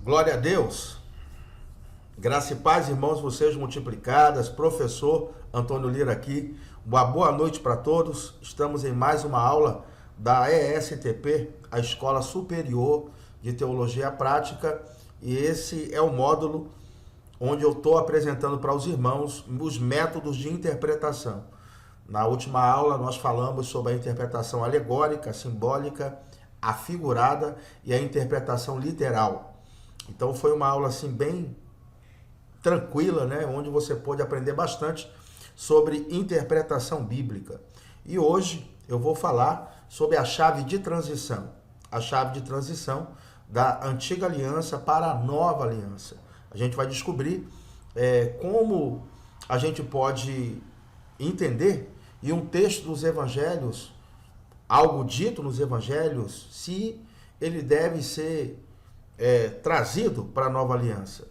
Glória a Deus. Graça e paz, irmãos, vocês multiplicadas. Professor Antônio Lira aqui. Uma boa noite para todos. Estamos em mais uma aula da ESTP, a Escola Superior de Teologia Prática. E esse é o módulo onde eu estou apresentando para os irmãos os métodos de interpretação. Na última aula nós falamos sobre a interpretação alegórica, simbólica, a figurada e a interpretação literal. Então foi uma aula assim bem tranquila, né? Onde você pôde aprender bastante sobre interpretação bíblica. E hoje eu vou falar sobre a chave de transição. A chave de transição da antiga aliança para a nova aliança. A gente vai descobrir como a gente pode entender em um texto dos evangelhos, algo dito nos evangelhos, se ele deve ser trazido para a nova aliança.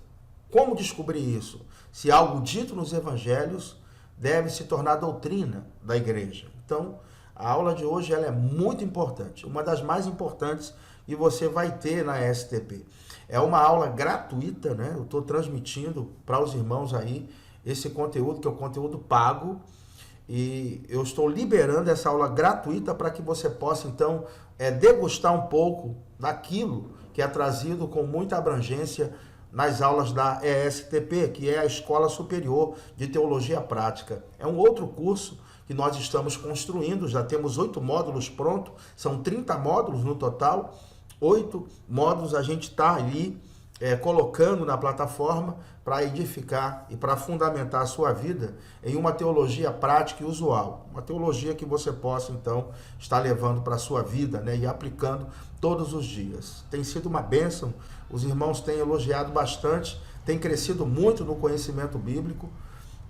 Como descobrir isso? Se algo dito nos evangelhos deve se tornar doutrina da igreja. Então, a aula de hoje ela é muito importante, uma das mais importantes que você vai ter na STP. É uma aula gratuita, né? Eu estou transmitindo para os irmãos aí esse conteúdo, que é o conteúdo pago, e eu estou liberando essa aula gratuita para que você possa, então, degustar um pouco daquilo que é trazido com muita abrangência nas aulas da ESTP, que é a Escola Superior de Teologia Prática. É um outro curso que nós estamos construindo, já temos 8 módulos prontos, são 30 módulos no total, 8 módulos a gente está ali colocando na plataforma para edificar e para fundamentar a sua vida em uma teologia prática e usual. Uma teologia que você possa, então, estar levando para a sua vida, né, e aplicando todos os dias. Tem sido uma bênção, os irmãos têm elogiado bastante, têm crescido muito no conhecimento bíblico,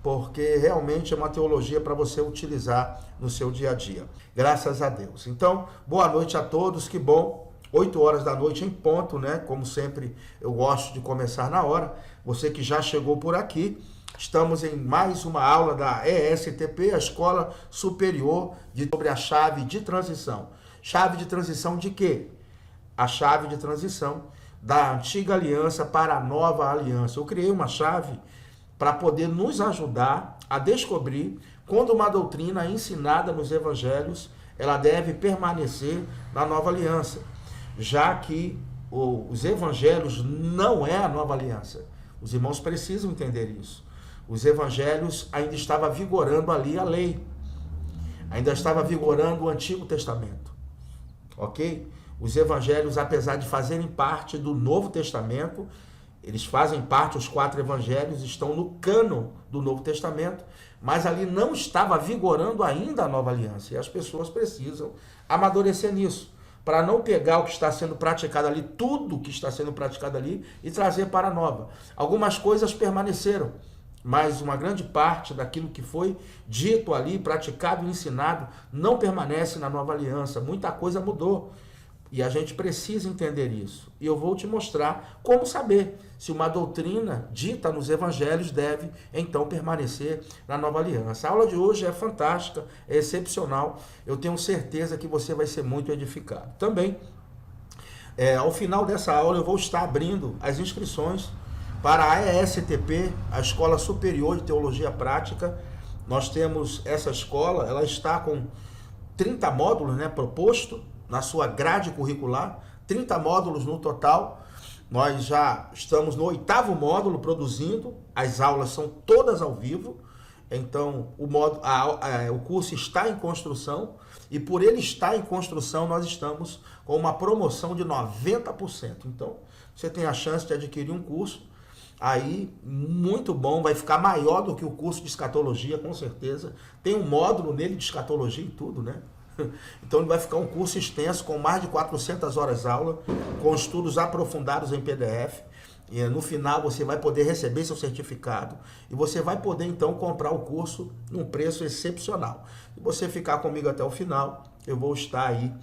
porque realmente é uma teologia para você utilizar no seu dia a dia. Graças a Deus. Então, boa noite a todos, que bom. 8 horas da noite em ponto, né? Como sempre, eu gosto de começar na hora. Você que já chegou por aqui, estamos em mais uma aula da ESTP, a Escola Superior sobre a chave de transição. Chave de transição de quê? A chave de transição da antiga aliança para a nova aliança. Eu criei uma chave para poder nos ajudar a descobrir quando uma doutrina ensinada nos evangelhos, ela deve permanecer na nova aliança, já que os evangelhos não é a nova aliança. Os irmãos precisam entender isso. Os evangelhos ainda estava vigorando ali a lei. Ainda estava vigorando o Antigo Testamento. Ok? Os evangelhos, apesar de fazerem parte do Novo Testamento, eles fazem parte, os 4 evangelhos estão no cânon do Novo Testamento, mas ali não estava vigorando ainda a nova aliança. E as pessoas precisam amadurecer nisso, para não pegar o que está sendo praticado ali, tudo que está sendo praticado ali, e trazer para a nova. Algumas coisas permaneceram, mas uma grande parte daquilo que foi dito ali, praticado e ensinado, não permanece na nova aliança. Muita coisa mudou. E a gente precisa entender isso. E eu vou te mostrar como saber se uma doutrina dita nos evangelhos deve, então, permanecer na nova aliança. A aula de hoje é fantástica, é excepcional. Eu tenho certeza que você vai ser muito edificado. Também, ao final dessa aula, eu vou estar abrindo as inscrições para a ESTP, a Escola Superior de Teologia Prática. Nós temos essa escola, ela está com 30 módulos, né, proposto na sua grade curricular, 30 módulos no total. Nós já estamos no 8º módulo produzindo, as aulas são todas ao vivo, então o curso está em construção, e por ele estar em construção, nós estamos com uma promoção de 90%. Então, você tem a chance de adquirir um curso aí muito bom, vai ficar maior do que o curso de escatologia, com certeza. Tem um módulo nele de escatologia e tudo, né? Então ele vai ficar um curso extenso, com mais de 400 horas aula, com estudos aprofundados em PDF. E no final você vai poder receber seu certificado e você vai poder então comprar o curso num preço excepcional. Se você ficar comigo até o final, eu vou estar aí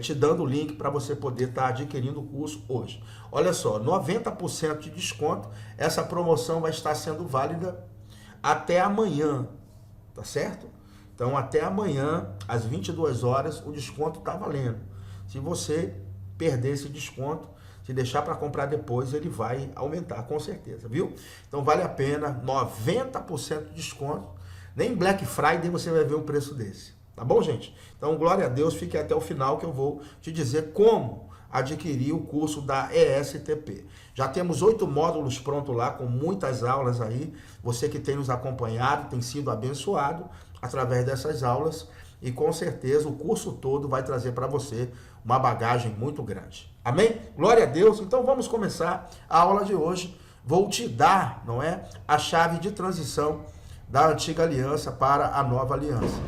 te dando o link para você poder estar adquirindo o curso hoje. Olha só, 90% de desconto, essa promoção vai estar sendo válida até amanhã, tá certo? Então, até amanhã, às 22 horas, o desconto está valendo. Se você perder esse desconto, Se deixar para comprar depois, ele vai aumentar, com certeza, viu? Então vale a pena, 90% de desconto. Nem Black Friday você vai ver um preço desse. Tá bom, gente? Então, glória a Deus, fique até o final que eu vou te dizer como adquirir o curso da ESTP. Já temos 8 módulos prontos lá, com muitas aulas aí. Você que tem nos acompanhado, tem sido abençoado através dessas aulas. E com certeza o curso todo vai trazer para você uma bagagem muito grande. Amém? Glória a Deus. Então vamos começar a aula de hoje. Vou te dar, não é, a chave de transição da antiga aliança para a nova aliança.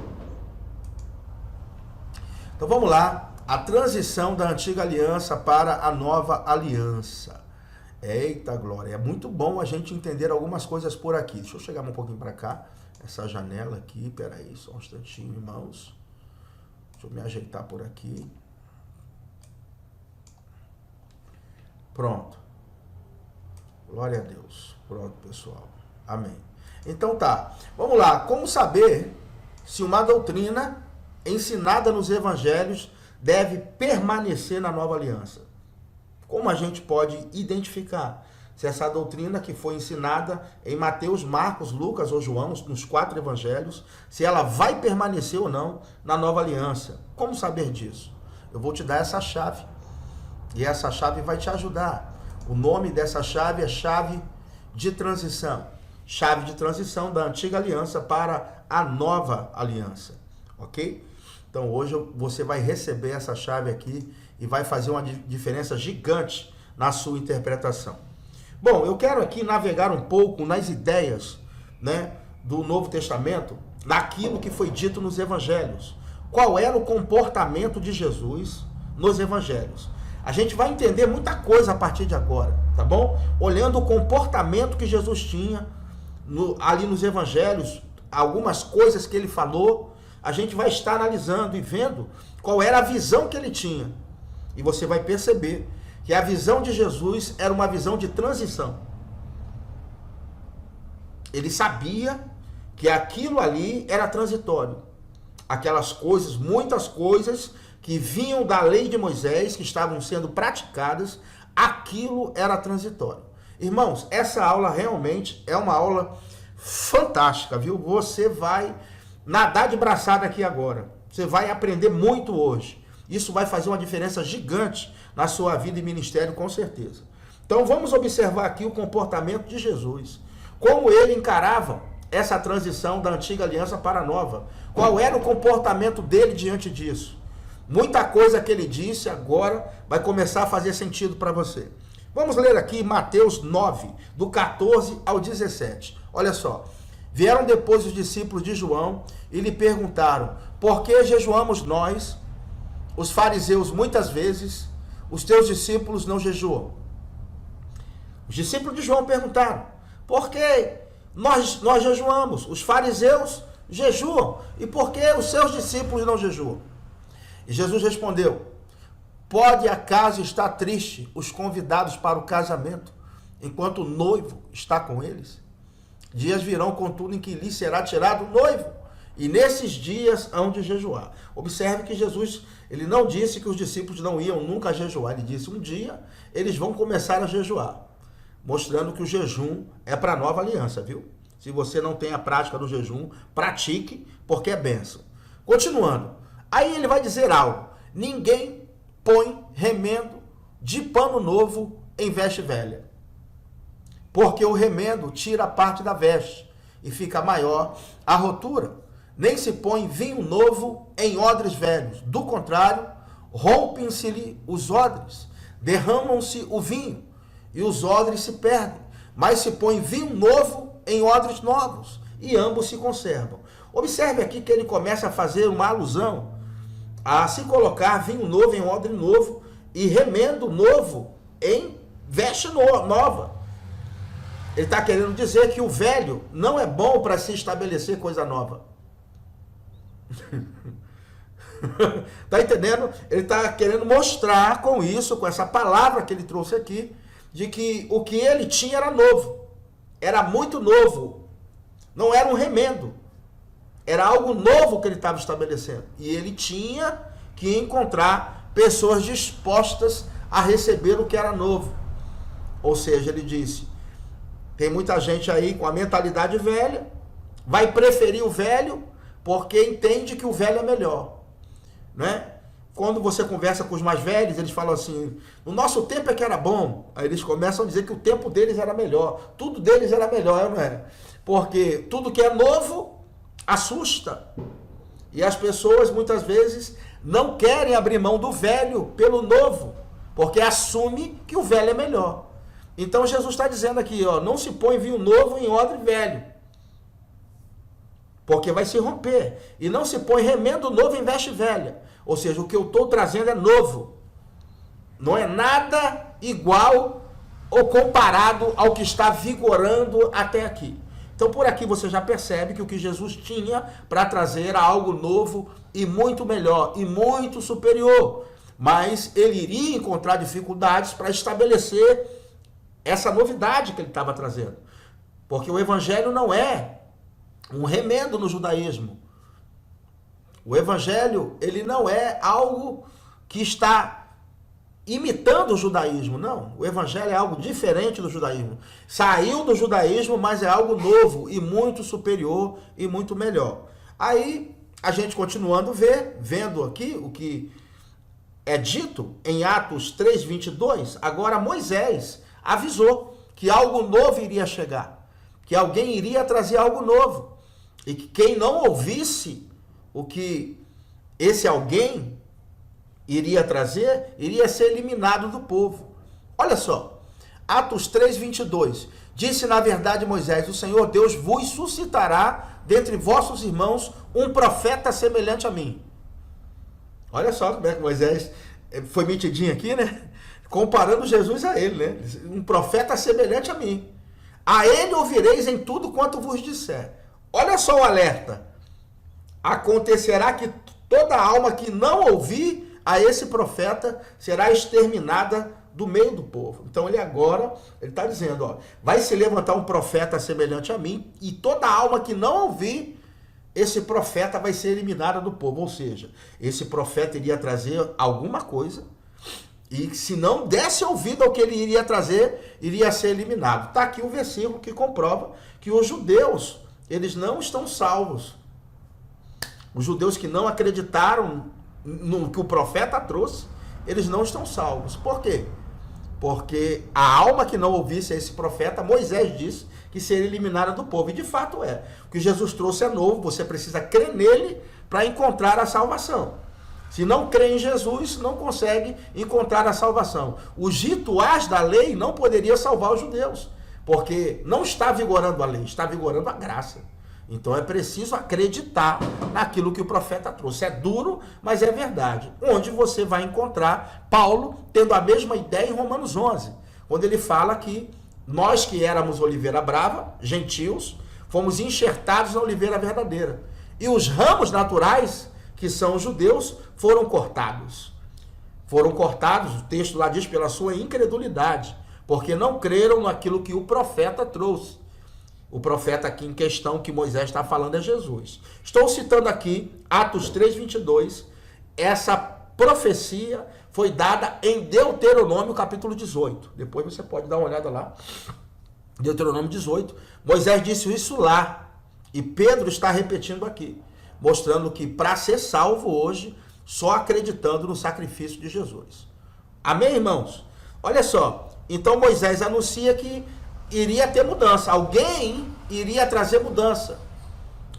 Então vamos lá. A transição da antiga aliança para a nova aliança. Eita glória, é muito bom a gente entender algumas coisas por aqui. Deixa eu chegar um pouquinho para cá. Essa janela aqui, peraí, só um instantinho, irmãos. Deixa eu me ajeitar por aqui. Pronto. Glória a Deus. Pronto, pessoal. Amém. Então tá, vamos lá. Como saber se uma doutrina ensinada nos evangelhos deve permanecer na nova aliança? Como a gente pode identificar se essa doutrina que foi ensinada em Mateus, Marcos, Lucas ou João, nos 4 evangelhos, se ela vai permanecer ou não na nova aliança? Como saber disso? Eu vou te dar essa chave. E essa chave vai te ajudar. O nome dessa chave é chave de transição. Chave de transição da antiga aliança para a nova aliança. Ok? Então hoje você vai receber essa chave aqui e vai fazer uma diferença gigante na sua interpretação. Bom, eu quero aqui navegar um pouco nas ideias, né, do Novo Testamento, naquilo que foi dito nos evangelhos. Qual era o comportamento de Jesus nos evangelhos? A gente vai entender muita coisa a partir de agora, tá bom? Olhando o comportamento que Jesus tinha ali nos evangelhos, algumas coisas que ele falou, a gente vai estar analisando e vendo qual era a visão que ele tinha. E você vai perceber que a visão de Jesus era uma visão de transição. Ele sabia que aquilo ali era transitório. Aquelas coisas, muitas coisas que vinham da lei de Moisés, que estavam sendo praticadas, aquilo era transitório. Irmãos, essa aula realmente é uma aula fantástica, viu? Você vai nadar de braçada aqui agora. Você vai aprender muito hoje. Isso vai fazer uma diferença gigante na sua vida e ministério, com certeza. Então vamos observar aqui o comportamento de Jesus. Como ele encarava essa transição da antiga aliança para a nova. Qual era o comportamento dele diante disso? Muita coisa que ele disse agora vai começar a fazer sentido para você. Vamos ler aqui Mateus 9, do 14 ao 17. Olha só. Vieram depois os discípulos de João e lhe perguntaram: por que jejuamos nós, os fariseus, muitas vezes, os teus discípulos não jejuam? Os discípulos de João perguntaram: por que nós jejuamos? Os fariseus jejuam. E por que os seus discípulos não jejuam? E Jesus respondeu: pode acaso estar triste os convidados para o casamento, enquanto o noivo está com eles? Dias virão, contudo, em que lhes será tirado o noivo, e nesses dias hão de jejuar. Observe que Jesus, ele não disse que os discípulos não iam nunca jejuar. Ele disse: um dia eles vão começar a jejuar, mostrando que o jejum é para a nova aliança, viu? Se você não tem a prática do jejum, pratique, porque é bênção. Continuando, aí ele vai dizer algo: ninguém põe remendo de pano novo em veste velha, porque o remendo tira a parte da veste e fica maior a rotura. Nem se põe vinho novo em odres velhos. Do contrário, rompem-se-lhe os odres, derramam-se o vinho e os odres se perdem. Mas se põe vinho novo em odres novos e ambos se conservam. Observe aqui que ele começa a fazer uma alusão a se colocar vinho novo em odre novo e remendo novo em veste nova. Ele está querendo dizer que o velho não é bom para se estabelecer coisa nova. Está entendendo? Ele está querendo mostrar com isso, com essa palavra que ele trouxe aqui, de que o que ele tinha era novo. Era muito novo. Não era um remendo. Era algo novo que ele estava estabelecendo. E ele tinha que encontrar pessoas dispostas a receber o que era novo. Ou seja, ele disse, tem muita gente aí com a mentalidade velha, vai preferir o velho porque entende que o velho é melhor, né? Quando você conversa com os mais velhos, eles falam assim, no nosso tempo é que era bom. Aí eles começam a dizer que o tempo deles era melhor, tudo deles era melhor, não é? Porque tudo que é novo assusta. E as pessoas muitas vezes não querem abrir mão do velho pelo novo, porque assume que o velho é melhor. Então Jesus está dizendo aqui, ó, não se põe vinho novo em odre velho, porque vai se romper. E não se põe remendo novo em veste velha. Ou seja, o que eu estou trazendo é novo. Não é nada igual ou comparado ao que está vigorando até aqui. Então por aqui você já percebe que o que Jesus tinha para trazer era algo novo e muito melhor e muito superior. Mas ele iria encontrar dificuldades para estabelecer essa novidade que ele estava trazendo. Porque o evangelho não é um remendo no judaísmo. O evangelho, ele não é algo que está imitando o judaísmo, não. O evangelho é algo diferente do judaísmo. Saiu do judaísmo, mas é algo novo e muito superior e muito melhor. Aí, a gente continuando vendo aqui o que é dito em Atos 3:22, agora Moisés avisou que algo novo iria chegar, que alguém iria trazer algo novo, e que quem não ouvisse o que esse alguém iria trazer, iria ser eliminado do povo. Olha só, Atos 3:22, disse na verdade Moisés, o Senhor Deus vos suscitará dentre vossos irmãos um profeta semelhante a mim. Olha só como é que Moisés foi metidinho aqui, né? Comparando Jesus a ele, né? Um profeta semelhante a mim. A ele ouvireis em tudo quanto vos disser. Olha só o alerta. Acontecerá que toda alma que não ouvir a esse profeta será exterminada do meio do povo. Então ele está dizendo, ó, vai se levantar um profeta semelhante a mim e toda alma que não ouvir esse profeta vai ser eliminada do povo. Ou seja, esse profeta iria trazer alguma coisa e se não desse ouvido ao que ele iria trazer, iria ser eliminado. Está aqui o versículo que comprova que os judeus, eles não estão salvos. Os judeus que não acreditaram no que o profeta trouxe, eles não estão salvos. Por quê? Porque a alma que não ouvisse esse profeta, Moisés disse que seria eliminada do povo. E de fato é. O que Jesus trouxe é novo, você precisa crer nele para encontrar a salvação. Se não crê em Jesus, não consegue encontrar a salvação. Os rituais da lei não poderiam salvar os judeus, porque não está vigorando a lei, está vigorando a graça. Então é preciso acreditar naquilo que o profeta trouxe. É duro, mas é verdade. Onde você vai encontrar Paulo tendo a mesma ideia em Romanos 11, quando ele fala que nós que éramos oliveira brava, gentios, fomos enxertados na oliveira verdadeira. E os ramos naturais, que são os judeus, foram cortados. Foram cortados, o texto lá diz, pela sua incredulidade, porque não creram naquilo que o profeta trouxe. O profeta aqui em questão que Moisés está falando é Jesus. Estou citando aqui Atos 3:22. Essa profecia foi dada em Deuteronômio capítulo 18. Depois você pode dar uma olhada lá. Deuteronômio 18. Moisés disse isso lá. E Pedro está repetindo aqui, mostrando que para ser salvo hoje, só acreditando no sacrifício de Jesus. Amém, irmãos? Olha só. Então Moisés anuncia que iria ter mudança. Alguém iria trazer mudança.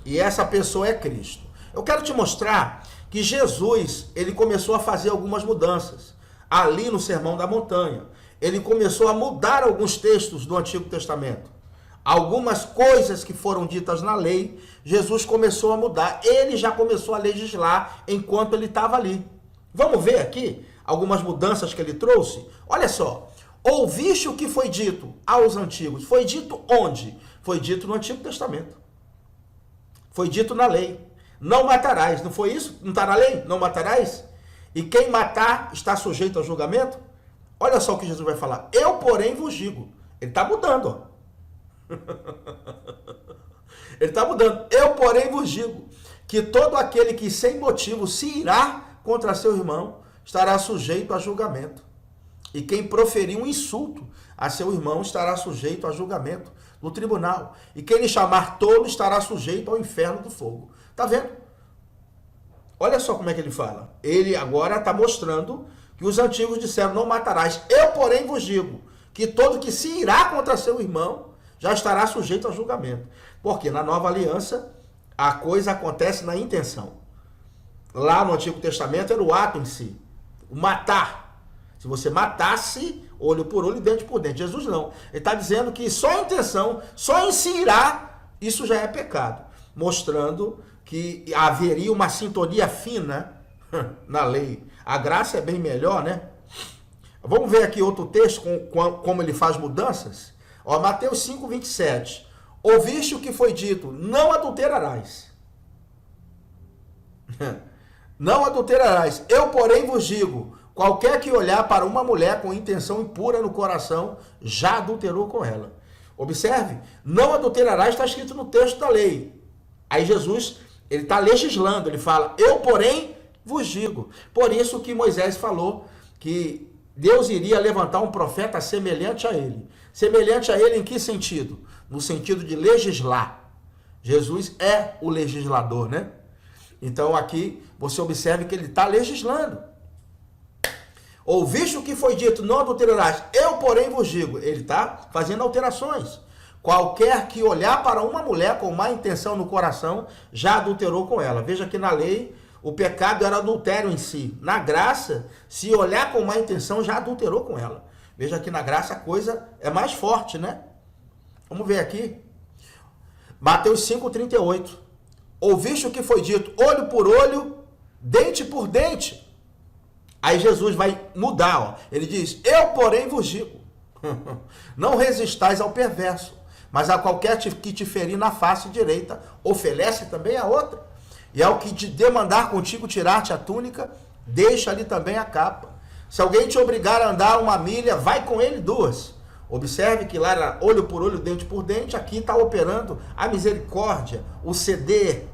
E essa pessoa é Cristo. Eu quero te mostrar que Jesus, ele começou a fazer algumas mudanças. Ali no Sermão da Montanha. Ele começou a mudar alguns textos do Antigo Testamento. Algumas coisas que foram ditas na lei, Jesus começou a mudar. Ele já começou a legislar enquanto ele estava ali. Vamos ver aqui algumas mudanças que ele trouxe? Olha só. Ouviste o que foi dito aos antigos? Foi dito onde? Foi dito no Antigo Testamento. Foi dito na lei. Não matarás. Não foi isso? Não está na lei? Não matarás? E quem matar está sujeito a julgamento? Olha só o que Jesus vai falar. Eu, porém, vos digo. Ele está mudando. Ó. Ele está mudando. Eu, porém, vos digo que todo aquele que sem motivo se irá contra seu irmão estará sujeito a julgamento. E quem proferir um insulto a seu irmão estará sujeito a julgamento no tribunal. E quem lhe chamar tolo estará sujeito ao inferno do fogo. Tá vendo? Olha só como é que ele fala. Ele agora está mostrando que os antigos disseram, não matarás. Eu, porém, vos digo que todo que se irá contra seu irmão já estará sujeito a julgamento. Porque na nova aliança, a coisa acontece na intenção. Lá no Antigo Testamento era o ato em si, o matar. Se você matasse, olho por olho, dente por dente. Jesus não. Ele está dizendo que só a intenção, só em se irá, isso já é pecado. Mostrando que haveria uma sintonia fina na lei. A graça é bem melhor, né? Vamos ver aqui outro texto, como ele faz mudanças. Ó, Mateus 5, 27. Ouviste o que foi dito, não adulterarás. Não adulterarás. Eu, porém, vos digo, qualquer que olhar para uma mulher com intenção impura no coração, já adulterou com ela. Observe, não adulterarás está escrito no texto da lei. Aí Jesus, ele está legislando, ele fala, eu, porém, vos digo. Por isso que Moisés falou que Deus iria levantar um profeta semelhante a ele. Semelhante a ele em que sentido? No sentido de legislar. Jesus é o legislador, né? Então aqui você observe que ele está legislando. Ouviste o que foi dito, não adulterarás. Eu, porém, vos digo. Ele está fazendo alterações. Qualquer que olhar para uma mulher com má intenção no coração, já adulterou com ela. Veja que na lei, o pecado era adultério em si. Na graça, se olhar com má intenção, já adulterou com ela. Veja que na graça a coisa é mais forte, né? Vamos ver aqui. Mateus 5,38. Ouviste o que foi dito, olho por olho, dente por dente. Aí Jesus vai mudar, ó. Ele diz, eu, porém, vos digo, não resistais ao perverso, mas a qualquer que te ferir na face direita, oferece também a outra. E ao que te demandar contigo tirar-te a túnica, deixa-lhe também a capa. Se alguém te obrigar a andar 1 milha, vai com ele 2. Observe que lá era olho por olho, dente por dente, aqui está operando a misericórdia, o ceder.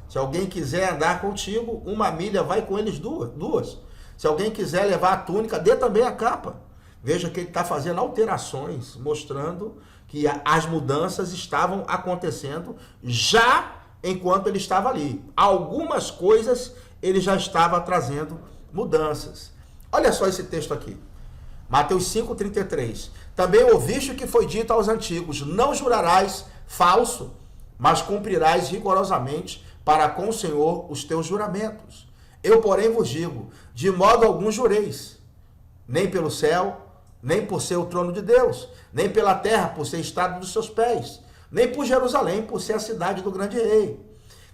Se alguém quiser andar contigo, 1 milha, vai com eles 2. Se alguém quiser levar a túnica, dê também a capa. Veja que ele está fazendo alterações, mostrando que as mudanças estavam acontecendo já enquanto ele estava ali. Algumas coisas ele já estava trazendo mudanças. Olha só esse texto aqui. Mateus 5,33. Também ouviste o que foi dito aos antigos, não jurarás falso, mas cumprirás rigorosamente para com o Senhor os teus juramentos. Eu, porém, vos digo, de modo algum jureis, nem pelo céu, nem por ser o trono de Deus, nem pela terra, por ser estado dos seus pés, nem por Jerusalém, por ser a cidade do grande rei.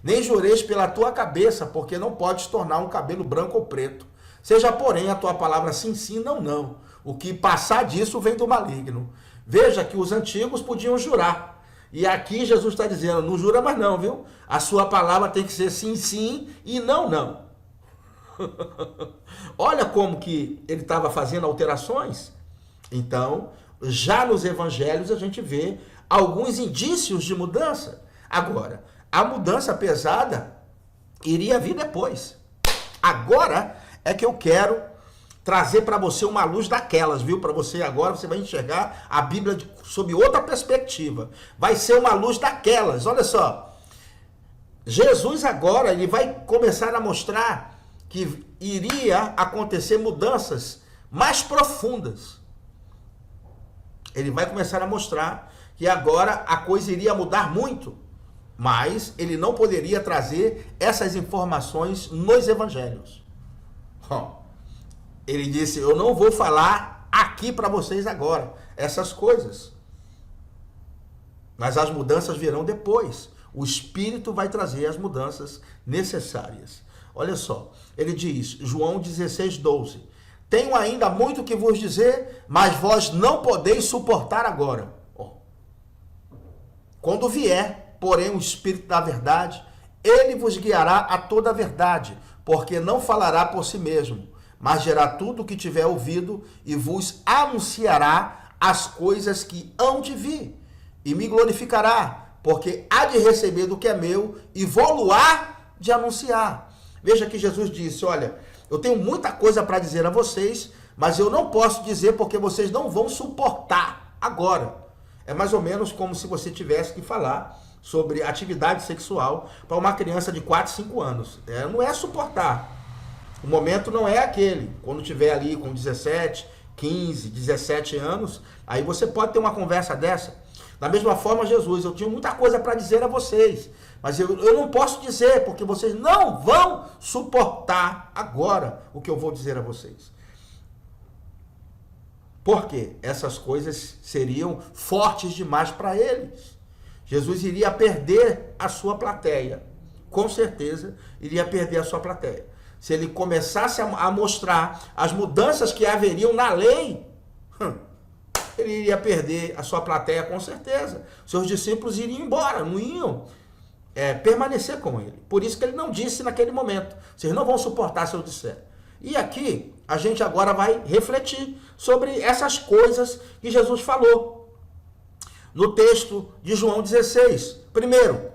Nem jureis pela tua cabeça, porque não podes tornar um cabelo branco ou preto. Seja, porém, a tua palavra sim, sim, não, não. O que passar disso vem do maligno. Veja que os antigos podiam jurar. E aqui Jesus está dizendo, não jura mais não, viu? A sua palavra tem que ser sim, sim e não, não. Olha como que ele estava fazendo alterações. Então, já nos evangelhos a gente vê alguns indícios de mudança. Agora, a mudança pesada iria vir depois. Agora é que eu quero trazer para você uma luz daquelas, viu? Para você agora, você vai enxergar a Bíblia sob outra perspectiva. Vai ser uma luz daquelas, olha só. Jesus agora, ele vai começar a mostrar que iria acontecer mudanças mais profundas. Ele vai começar a mostrar que agora a coisa iria mudar muito, mas ele não poderia trazer essas informações nos evangelhos. Ele disse, eu não vou falar aqui para vocês agora essas coisas, mas as mudanças virão depois. O Espírito vai trazer as mudanças necessárias. Olha só, ele diz, João 16:12, tenho ainda muito que vos dizer, mas vós não podeis suportar agora. Quando vier, porém, o Espírito da verdade, ele vos guiará a toda a verdade, porque não falará por si mesmo, mas dirá tudo o que tiver ouvido e vos anunciará as coisas que hão de vir, e me glorificará, porque há de receber do que é meu e vou-lo-á de anunciar. Veja que Jesus disse, olha, eu tenho muita coisa para dizer a vocês, mas eu não posso dizer porque vocês não vão suportar agora. É mais ou menos como se você tivesse que falar sobre atividade sexual para uma criança de 4, 5 anos. Não é suportar. O momento não é aquele. Quando tiver ali com 17, 15, 17 anos, aí você pode ter uma conversa dessa. Da mesma forma, Jesus, eu tinha muita coisa para dizer a vocês, mas eu não posso dizer, porque vocês não vão suportar agora o que eu vou dizer a vocês. Porque essas coisas seriam fortes demais para eles. Jesus iria perder a sua plateia. Com certeza, iria perder a sua plateia. Se ele começasse a mostrar as mudanças que haveriam na lei, ele iria perder a sua plateia com certeza. Seus discípulos iriam embora, não iam permanecer com ele. Por isso que ele não disse naquele momento. Vocês não vão suportar se eu disser. E aqui, a gente agora vai refletir sobre essas coisas que Jesus falou. No texto de João 16. Primeiro,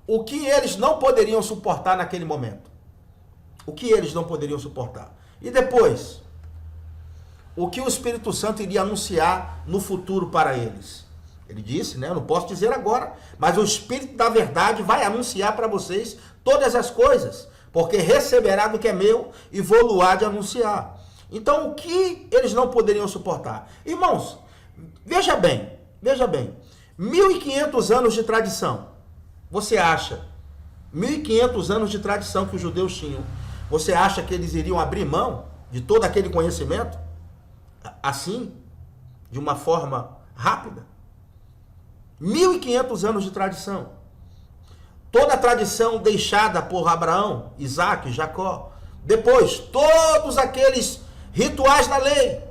o que eles não poderiam suportar naquele momento. O que eles não poderiam suportar. E depois, o que o Espírito Santo iria anunciar no futuro para eles. Ele disse, né? Eu não posso dizer agora, mas o Espírito da verdade vai anunciar para vocês todas as coisas, porque receberá do que é meu e vou-lo-á de anunciar. Então, o que eles não poderiam suportar? Irmãos, veja bem, 1.500 anos de tradição. Você acha, 1.500 anos de tradição que os judeus tinham, você acha que eles iriam abrir mão de todo aquele conhecimento? Assim, de uma forma rápida? 1.500 anos de tradição. Toda a tradição deixada por Abraão, Isaac, Jacó. Depois, todos aqueles rituais da lei.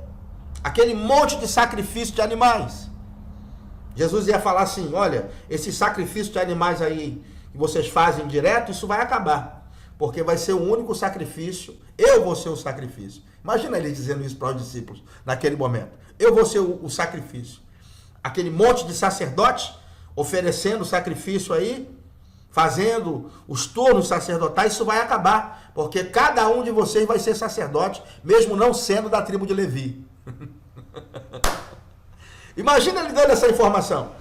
Aquele monte de sacrifício de animais. Jesus ia falar assim, olha, esse sacrifício de animais aí que vocês fazem direto, isso vai acabar. Porque vai ser o único sacrifício, eu vou ser o sacrifício. Imagina ele dizendo isso para os discípulos naquele momento. Eu vou ser o sacrifício. Aquele monte de sacerdotes oferecendo sacrifício aí, fazendo os turnos sacerdotais, isso vai acabar. Porque cada um de vocês vai ser sacerdote, mesmo não sendo da tribo de Levi. Imagina ele dando essa informação.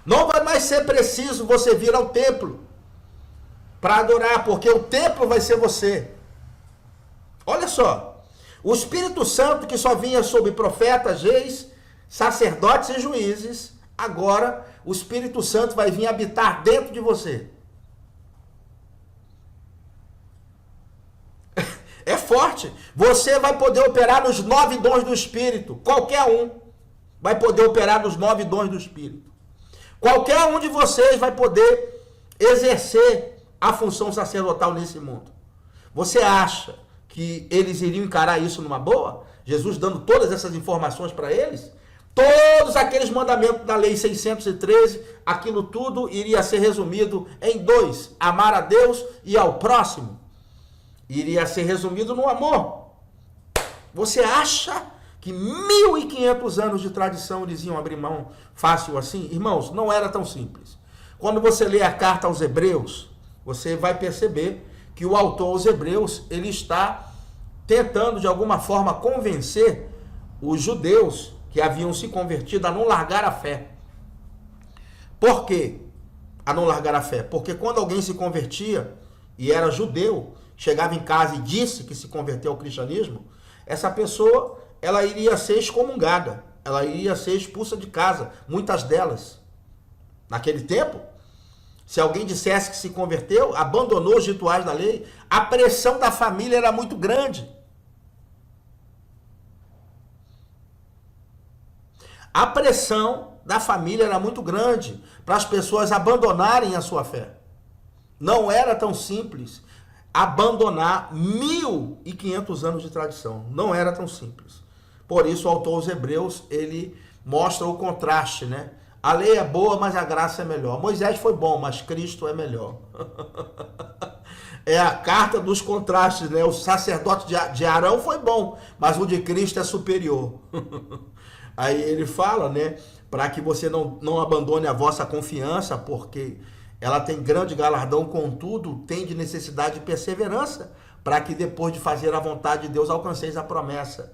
Não vai mais ser preciso você vir ao templo para adorar, porque o templo vai ser você. Olha só, o Espírito Santo que só vinha sobre profetas, reis, sacerdotes e juízes, agora o Espírito Santo vai vir habitar dentro de você. É forte. Você vai poder operar nos 9 dons do Espírito. Qualquer um vai poder operar nos 9 dons do Espírito. Qualquer um de vocês vai poder exercer a função sacerdotal nesse mundo. Você acha que eles iriam encarar isso numa boa? Jesus dando todas essas informações para eles? Todos aqueles mandamentos da lei 613, aquilo tudo iria ser resumido em 2. Amar a Deus e ao próximo. Iria ser resumido no amor. Você acha que 1.500 anos de tradição eles iam abrir mão fácil assim? Irmãos, não era tão simples. Quando você lê a carta aos Hebreus, você vai perceber que o autor aos Hebreus, ele está tentando de alguma forma convencer os judeus que haviam se convertido a não largar a fé. Por quê? A não largar a fé? Porque quando alguém se convertia e era judeu, chegava em casa e disse que se converteu ao cristianismo, essa pessoa, ela iria ser excomungada, ela iria ser expulsa de casa, muitas delas. Naquele tempo, se alguém dissesse que se converteu, abandonou os rituais da lei, a pressão da família era muito grande. A pressão da família era muito grande para as pessoas abandonarem a sua fé. Não era tão simples abandonar 1.500 anos de tradição. Não era tão simples. Por isso o autor aos Hebreus, ele mostra o contraste, né? A lei é boa, mas a graça é melhor. Moisés foi bom, mas Cristo é melhor. É a carta dos contrastes, né? O sacerdote de Arão foi bom, mas o de Cristo é superior. Aí ele fala, né? Para que você não abandone a vossa confiança, porque ela tem grande galardão, contudo, tem de necessidade de perseverança, para que depois de fazer a vontade de Deus alcanceis a promessa.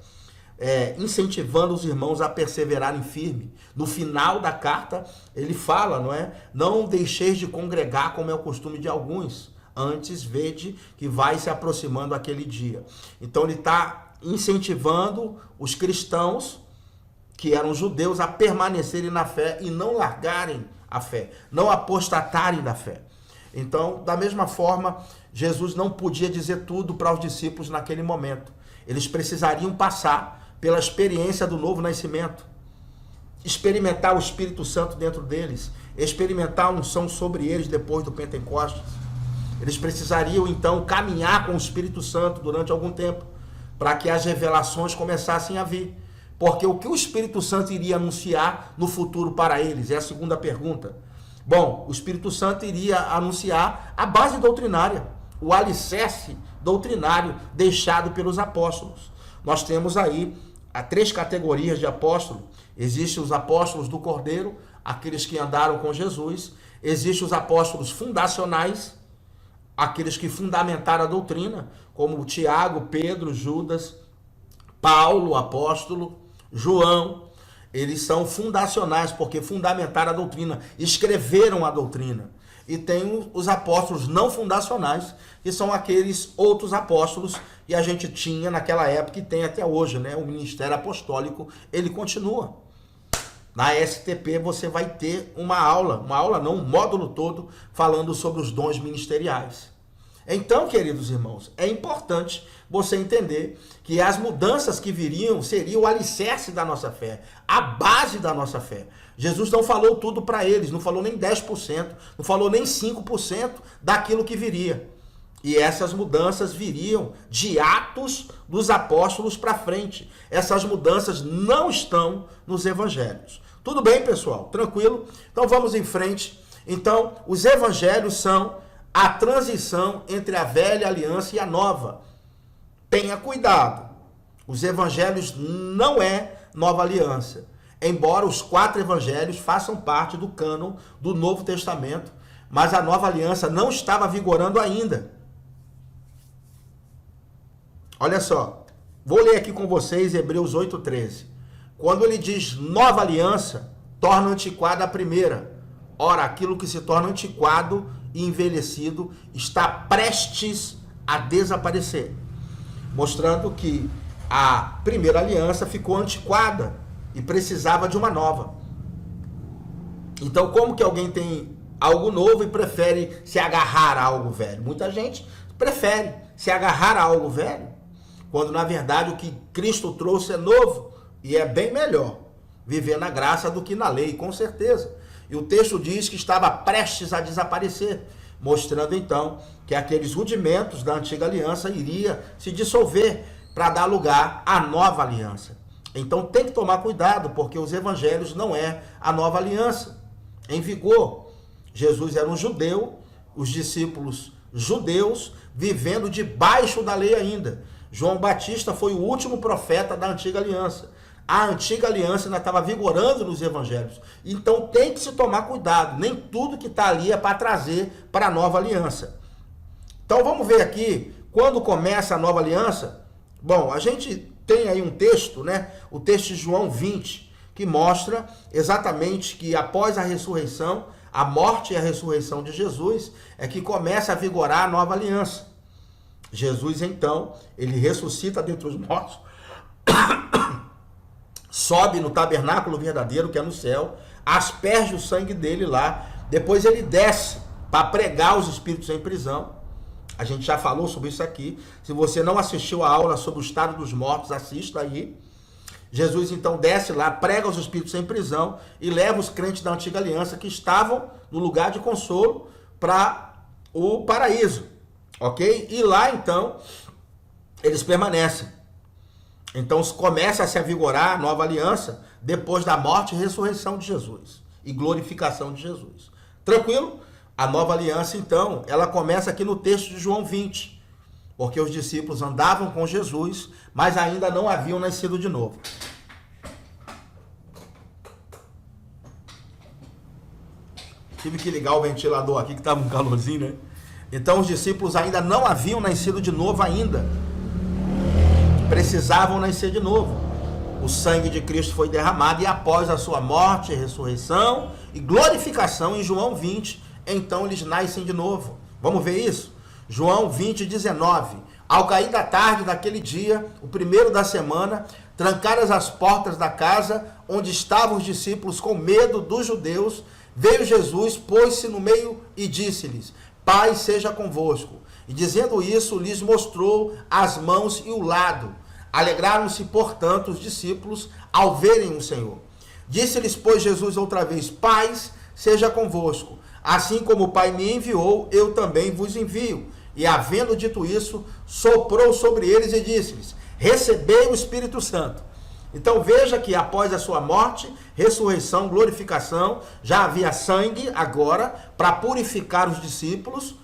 incentivando os irmãos a perseverarem firme. No final da carta, ele fala, não é? Não deixeis de congregar como é o costume de alguns, antes vede que vai se aproximando aquele dia. Então ele está incentivando os cristãos, que eram judeus, a permanecerem na fé e não largarem a fé, não apostatarem da fé. Então, da mesma forma, Jesus não podia dizer tudo para os discípulos naquele momento. Eles precisariam passar pela experiência do novo nascimento, experimentar o Espírito Santo dentro deles, experimentar a unção sobre eles depois do Pentecostes. Eles precisariam, então, caminhar com o Espírito Santo durante algum tempo, para que as revelações começassem a vir. Porque o que o Espírito Santo iria anunciar no futuro para eles? É a segunda pergunta. Bom, o Espírito Santo iria anunciar a base doutrinária, o alicerce doutrinário deixado pelos apóstolos. Nós temos aí três categorias de apóstolos. Existem os apóstolos do Cordeiro, aqueles que andaram com Jesus. Existem os apóstolos fundacionais, aqueles que fundamentaram a doutrina, como Tiago, Pedro, Judas, Paulo, apóstolo, João. Eles são fundacionais, porque fundamentaram a doutrina, escreveram a doutrina. E tem os apóstolos não fundacionais, que são aqueles outros apóstolos que a gente tinha naquela época e tem até hoje, né? O ministério apostólico, ele continua. Na STP você vai ter uma aula não, um módulo todo falando sobre os dons ministeriais. Então, queridos irmãos, é importante você entender que as mudanças que viriam seriam o alicerce da nossa fé, a base da nossa fé. Jesus não falou tudo para eles, não falou nem 10%, não falou nem 5% daquilo que viria. E essas mudanças viriam de Atos dos Apóstolos para frente. Essas mudanças não estão nos evangelhos. Tudo bem, pessoal? Tranquilo? Então vamos em frente. Então, os evangelhos são a transição entre a velha aliança e a nova. Tenha cuidado. Os evangelhos não é nova aliança. Embora os 4 evangelhos façam parte do cânon do Novo Testamento, mas a nova aliança não estava vigorando ainda. Olha só, vou ler aqui com vocês Hebreus 8,13. Quando ele diz nova aliança, torna antiquada a primeira. Ora, aquilo que se torna antiquado e envelhecido está prestes a desaparecer. Mostrando que a primeira aliança ficou antiquada e precisava de uma nova. Então, como que alguém tem algo novo e prefere se agarrar a algo velho? Muita gente prefere se agarrar a algo velho, quando na verdade o que Cristo trouxe é novo e é bem melhor viver na graça do que na lei, com certeza. E o texto diz que estava prestes a desaparecer, mostrando então que aqueles rudimentos da antiga aliança iria se dissolver para dar lugar à nova aliança. Então tem que tomar cuidado, porque os evangelhos não é a nova aliança em vigor. Jesus era um judeu, os discípulos judeus vivendo debaixo da lei ainda. João Batista foi o último profeta da antiga aliança. A antiga aliança ainda estava vigorando nos evangelhos. Então tem que se tomar cuidado. Nem tudo que está ali é para trazer para a nova aliança. Então vamos ver aqui, quando começa a nova aliança. Bom, a gente tem aí um texto, né? O texto de João 20, que mostra exatamente que após a ressurreição, a morte e a ressurreição de Jesus, é que começa a vigorar a nova aliança. Jesus, então, ele ressuscita dentre os mortos, sobe no tabernáculo verdadeiro, que é no céu, asperge o sangue dele lá, depois ele desce para pregar os espíritos em prisão. A gente já falou sobre isso aqui. Se você não assistiu a aula sobre o estado dos mortos, assista aí. Jesus então desce lá, prega os espíritos em prisão e leva os crentes da antiga aliança que estavam no lugar de consolo para o paraíso, ok? E lá então eles permanecem. Então começa a se avigorar a nova aliança depois da morte e ressurreição de Jesus e glorificação de Jesus. Tranquilo? A nova aliança então, ela começa aqui no texto de João 20, porque os discípulos andavam com Jesus, mas ainda não haviam nascido de novo. Tive que ligar o ventilador aqui, que estava um calorzinho, né? Então os discípulos ainda não haviam nascido de novo ainda. Precisavam nascer de novo. o sangue de Cristo foi derramado e após a sua morte, ressurreição e glorificação em João 20, então eles nascem de novo. Vamos ver isso? João 20, 19. Ao cair da tarde daquele dia, o primeiro da semana, trancadas as portas da casa onde estavam os discípulos com medo dos judeus, veio Jesus, pôs-se no meio e disse-lhes: Paz seja convosco. E dizendo isso, lhes mostrou as mãos e o lado. Alegraram-se, portanto, os discípulos ao verem o Senhor. Disse-lhes, pois, Jesus outra vez: Paz seja convosco. Assim como o Pai me enviou, eu também vos envio. E havendo dito isso, soprou sobre eles e disse-lhes: Recebei o Espírito Santo. Então veja que após a sua morte, ressurreição, glorificação, já havia sangue agora para purificar os discípulos,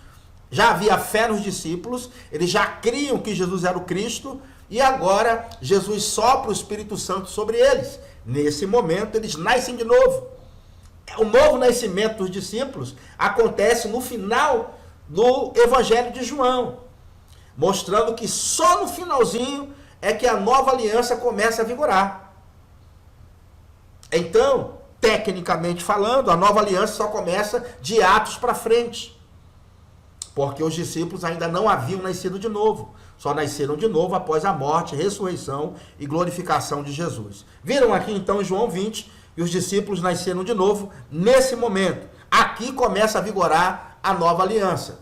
já havia fé nos discípulos, eles já criam que Jesus era o Cristo, e agora Jesus sopra o Espírito Santo sobre eles. Nesse momento eles nascem de novo. O novo nascimento dos discípulos acontece no final do Evangelho de João, mostrando que só no finalzinho é que a nova aliança começa a vigorar. Então, tecnicamente falando, a nova aliança só começa de Atos para frente, porque os discípulos ainda não haviam nascido de novo, só nasceram de novo após a morte, ressurreição e glorificação de Jesus. Viram aqui então em João 20, e os discípulos nasceram de novo nesse momento. Aqui começa a vigorar a nova aliança.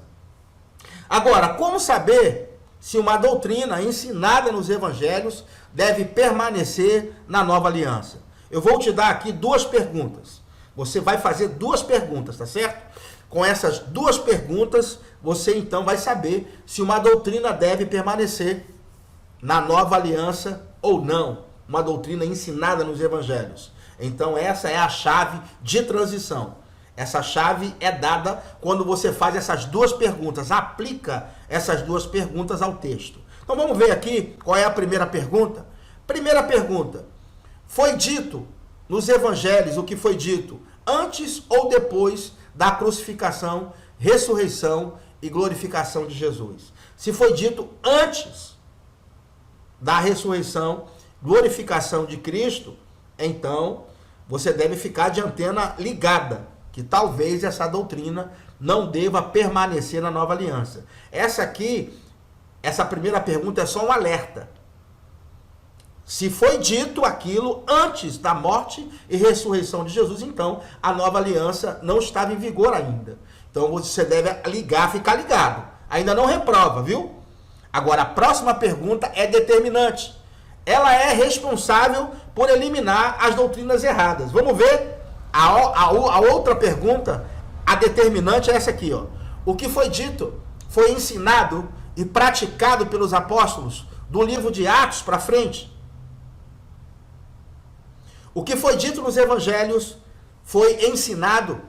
Agora, como saber se uma doutrina ensinada nos evangelhos deve permanecer na nova aliança? Eu vou te dar aqui duas perguntas. Você vai fazer duas perguntas, tá certo? Com essas duas perguntas, você então vai saber se uma doutrina deve permanecer na nova aliança ou não. Uma doutrina ensinada nos evangelhos. Então essa é a chave de transição. Essa chave é dada quando você faz essas duas perguntas, aplica essas duas perguntas ao texto. Então vamos ver aqui qual é a primeira pergunta. Primeira pergunta: foi dito nos evangelhos o que foi dito antes ou depois da crucificação, ressurreição e glorificação de Jesus? Se foi dito antes da ressurreição, glorificação de Cristo, então você deve ficar de antena ligada, que talvez essa doutrina não deva permanecer na nova aliança. Essa primeira pergunta é só um alerta. Se foi dito aquilo antes da morte e ressurreição de Jesus, então a nova aliança não estava em vigor ainda. Então você deve ficar ligado. Ainda não reprova, viu? Agora a próxima pergunta é determinante. Ela é responsável por eliminar as doutrinas erradas. Vamos ver? A outra pergunta, a determinante, é essa aqui, ó. O que foi dito, foi ensinado e praticado pelos apóstolos do livro de Atos para frente? O que foi dito nos evangelhos foi ensinado,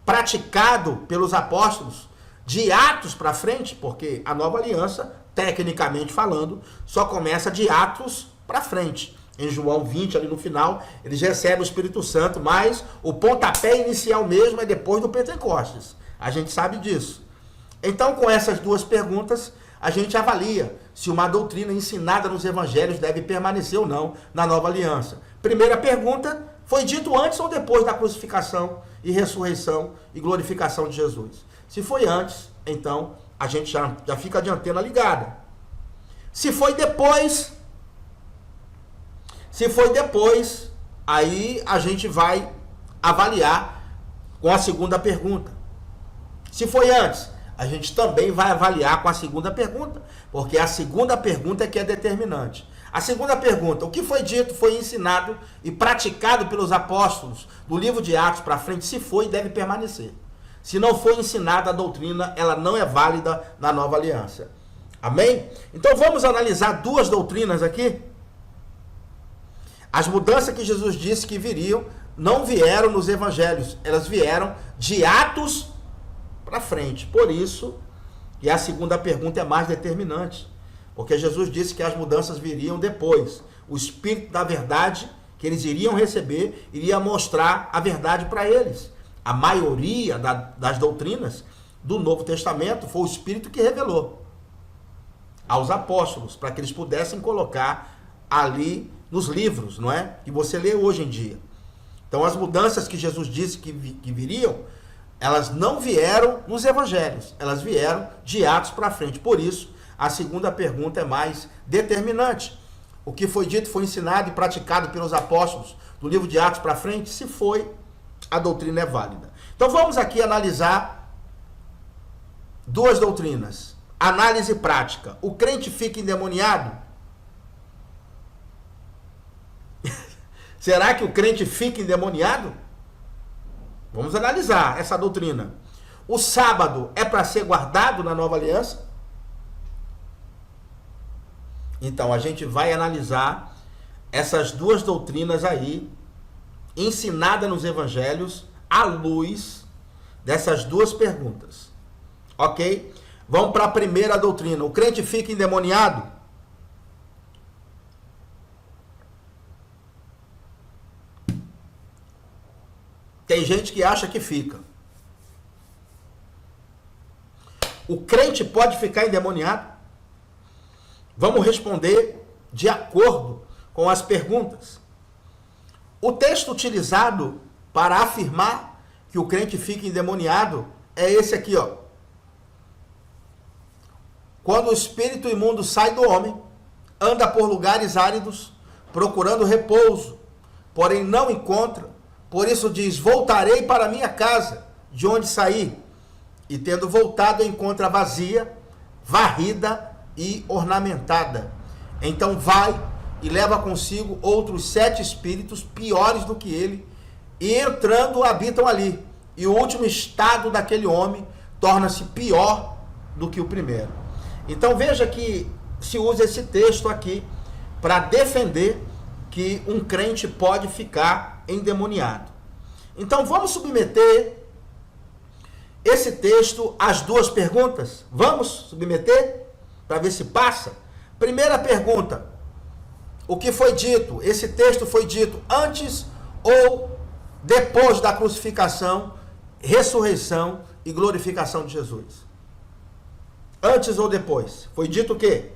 praticado pelos apóstolos de Atos para frente? Porque a nova aliança, tecnicamente falando, só começa de Atos para frente. Em João 20, ali no final, eles recebem o Espírito Santo, mas o pontapé inicial mesmo é depois do Pentecostes. A gente sabe disso. Então, com essas duas perguntas, a gente avalia se uma doutrina ensinada nos evangelhos deve permanecer ou não na nova aliança. Primeira pergunta: foi dito antes ou depois da crucificação e ressurreição e glorificação de Jesus? Se foi antes, então a gente já fica de antena ligada. Se foi depois, aí a gente vai avaliar com a segunda pergunta. Se foi antes, a gente também vai avaliar com a segunda pergunta, porque a segunda pergunta é que é determinante. A segunda pergunta: o que foi dito, foi ensinado e praticado pelos apóstolos do livro de Atos para frente? Se foi, deve permanecer. Se não foi ensinada a doutrina, ela não é válida na nova aliança. Amém? Então vamos analisar duas doutrinas aqui. As mudanças que Jesus disse que viriam, não vieram nos evangelhos, elas vieram de Atos para frente. Por isso, que a segunda pergunta é mais determinante, porque Jesus disse que as mudanças viriam depois. O Espírito da verdade que eles iriam receber, iria mostrar a verdade para eles. A maioria das doutrinas do Novo Testamento foi o Espírito que revelou aos apóstolos, para que eles pudessem colocar ali nos livros, não é? Que você lê hoje em dia. Então as mudanças que Jesus disse que viriam, elas não vieram nos evangelhos, elas vieram de Atos para frente. Por isso, a segunda pergunta é mais determinante. O que foi dito, foi ensinado e praticado pelos apóstolos do livro de Atos para frente, se foi, a doutrina é válida. Então vamos aqui analisar duas doutrinas. Análise prática. O crente fica endemoniado? Será que o crente fica endemoniado? Vamos analisar essa doutrina. O sábado é para ser guardado na nova aliança? Então a gente vai analisar essas duas doutrinas aí, ensinadas nos evangelhos, à luz dessas duas perguntas. Ok? Vamos para a primeira doutrina. O crente fica endemoniado? Tem gente que acha que fica. O crente pode ficar endemoniado? Vamos responder de acordo com as perguntas. O texto utilizado para afirmar que o crente fica endemoniado é esse aqui, ó. Quando o espírito imundo sai do homem, anda por lugares áridos, procurando repouso, porém não encontra. Por isso diz, voltarei para minha casa, de onde saí. E tendo voltado, encontra vazia, varrida e ornamentada. Então vai e leva consigo outros 7 espíritos piores do que ele, e entrando habitam ali. E o último estado daquele homem torna-se pior do que o primeiro. Então veja que se usa esse texto aqui para defender que um crente pode ficar endemoniado. Então vamos submeter esse texto às duas perguntas? Vamos submeter para ver se passa? Primeira pergunta: o que foi dito? Esse texto foi dito antes ou depois da crucificação, ressurreição e glorificação de Jesus? Antes ou depois? Foi dito o quê?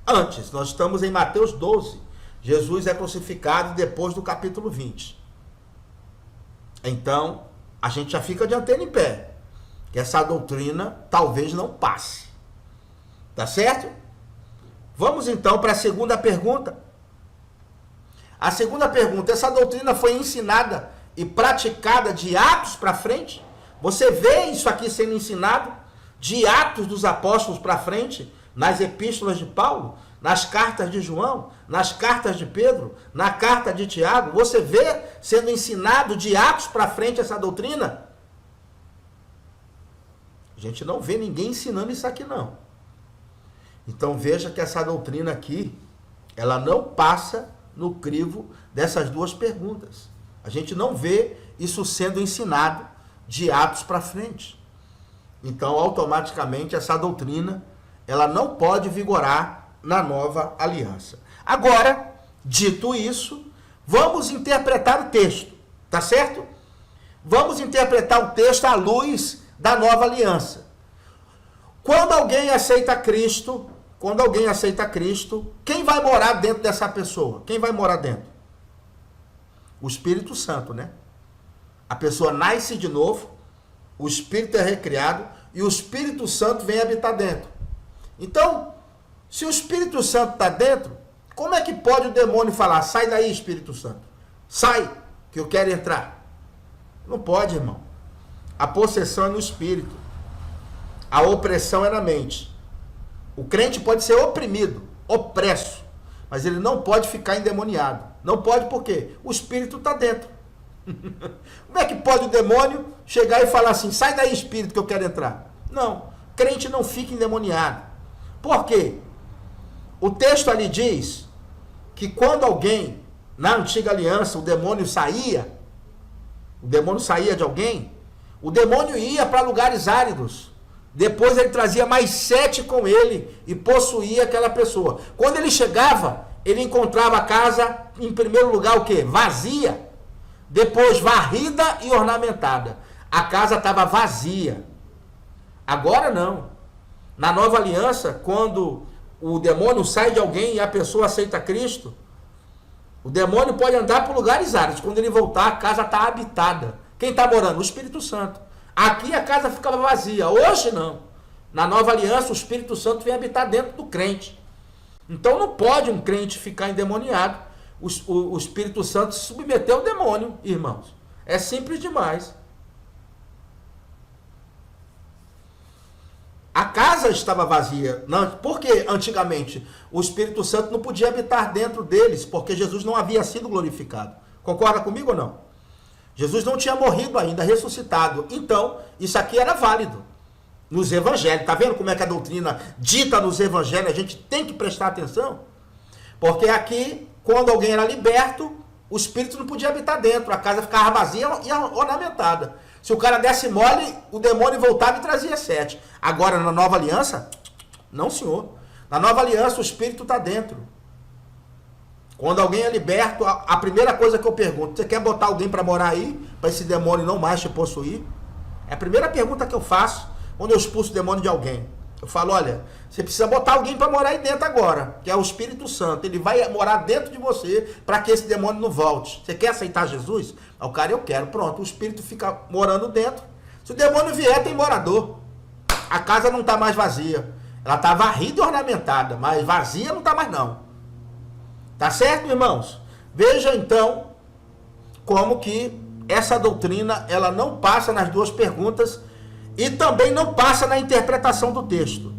Antes. Nós estamos em Mateus 12. Jesus é crucificado depois do capítulo 20. Então, a gente já fica de antena em pé, que essa doutrina talvez não passe. Tá certo? Vamos então para a segunda pergunta. A segunda pergunta: essa doutrina foi ensinada e praticada de Atos para frente? Você vê isso aqui sendo ensinado de Atos dos Apóstolos para frente, nas epístolas de Paulo, nas cartas de João, nas cartas de Pedro, na carta de Tiago? Você vê sendo ensinado de Atos para frente essa doutrina? A gente não vê ninguém ensinando isso aqui, não. Então veja que essa doutrina aqui, ela não passa no crivo dessas duas perguntas. A gente não vê isso sendo ensinado de Atos para frente. Então, automaticamente, essa doutrina, ela não pode vigorar na nova aliança. Agora, dito isso, vamos interpretar o texto, tá certo? Vamos interpretar o texto à luz da nova aliança. Quando alguém aceita Cristo, quem vai morar dentro dessa pessoa? Quem vai morar dentro? O Espírito Santo, né? A pessoa nasce de novo, o Espírito é recriado e o Espírito Santo vem habitar dentro. Então, se o Espírito Santo está dentro, como é que pode o demônio falar, sai daí, Espírito Santo, sai, que eu quero entrar? Não pode, irmão. A possessão é no Espírito, a opressão é na mente. O crente pode ser oprimido, opresso, mas ele não pode ficar endemoniado. Não pode por quê? O Espírito está dentro. Como é que pode o demônio chegar e falar assim, sai daí, Espírito, que eu quero entrar? Não, crente não fica endemoniado. Por quê? O texto ali diz que quando alguém, na antiga aliança, o demônio saía de alguém, o demônio ia para lugares áridos. Depois ele trazia mais 7 com ele e possuía aquela pessoa. Quando ele chegava, ele encontrava a casa, em primeiro lugar, o quê? Vazia. Depois varrida e ornamentada. A casa estava vazia. Agora não. Na nova aliança, quando o demônio sai de alguém e a pessoa aceita Cristo, o demônio pode andar por lugares áridos. Quando ele voltar, a casa está habitada. Quem está morando? O Espírito Santo. Aqui a casa ficava vazia. Hoje não. Na nova aliança, o Espírito Santo vem habitar dentro do crente. Então não pode um crente ficar endemoniado. O Espírito Santo se submeteu ao demônio, irmãos. É simples demais. A casa estava vazia. Por que antigamente o Espírito Santo não podia habitar dentro deles? Porque Jesus não havia sido glorificado. Concorda comigo ou não? Jesus não tinha morrido ainda, ressuscitado. Então, isso aqui era válido nos evangelhos. Está vendo como é que a doutrina dita nos evangelhos? A gente tem que prestar atenção. Porque aqui, quando alguém era liberto, o Espírito não podia habitar dentro. A casa ficava vazia e ornamentada. Se o cara desse mole, o demônio voltava e trazia 7. Agora, na nova aliança, não, senhor. Na nova aliança, o Espírito está dentro. Quando alguém é liberto, a primeira coisa que eu pergunto, você quer botar alguém para morar aí, para esse demônio não mais te possuir? É a primeira pergunta que eu faço quando eu expulso o demônio de alguém. Eu falo, olha, você precisa botar alguém para morar aí dentro agora, que é o Espírito Santo. Ele vai morar dentro de você para que esse demônio não volte. Você quer aceitar Jesus? O cara, eu quero. Pronto, o Espírito fica morando dentro. Se o demônio vier, tem morador. A casa não está mais vazia. Ela está varrida e ornamentada, mas vazia não está mais não. Tá certo, irmãos? Veja então como que essa doutrina ela não passa nas duas perguntas e também não passa na interpretação do texto.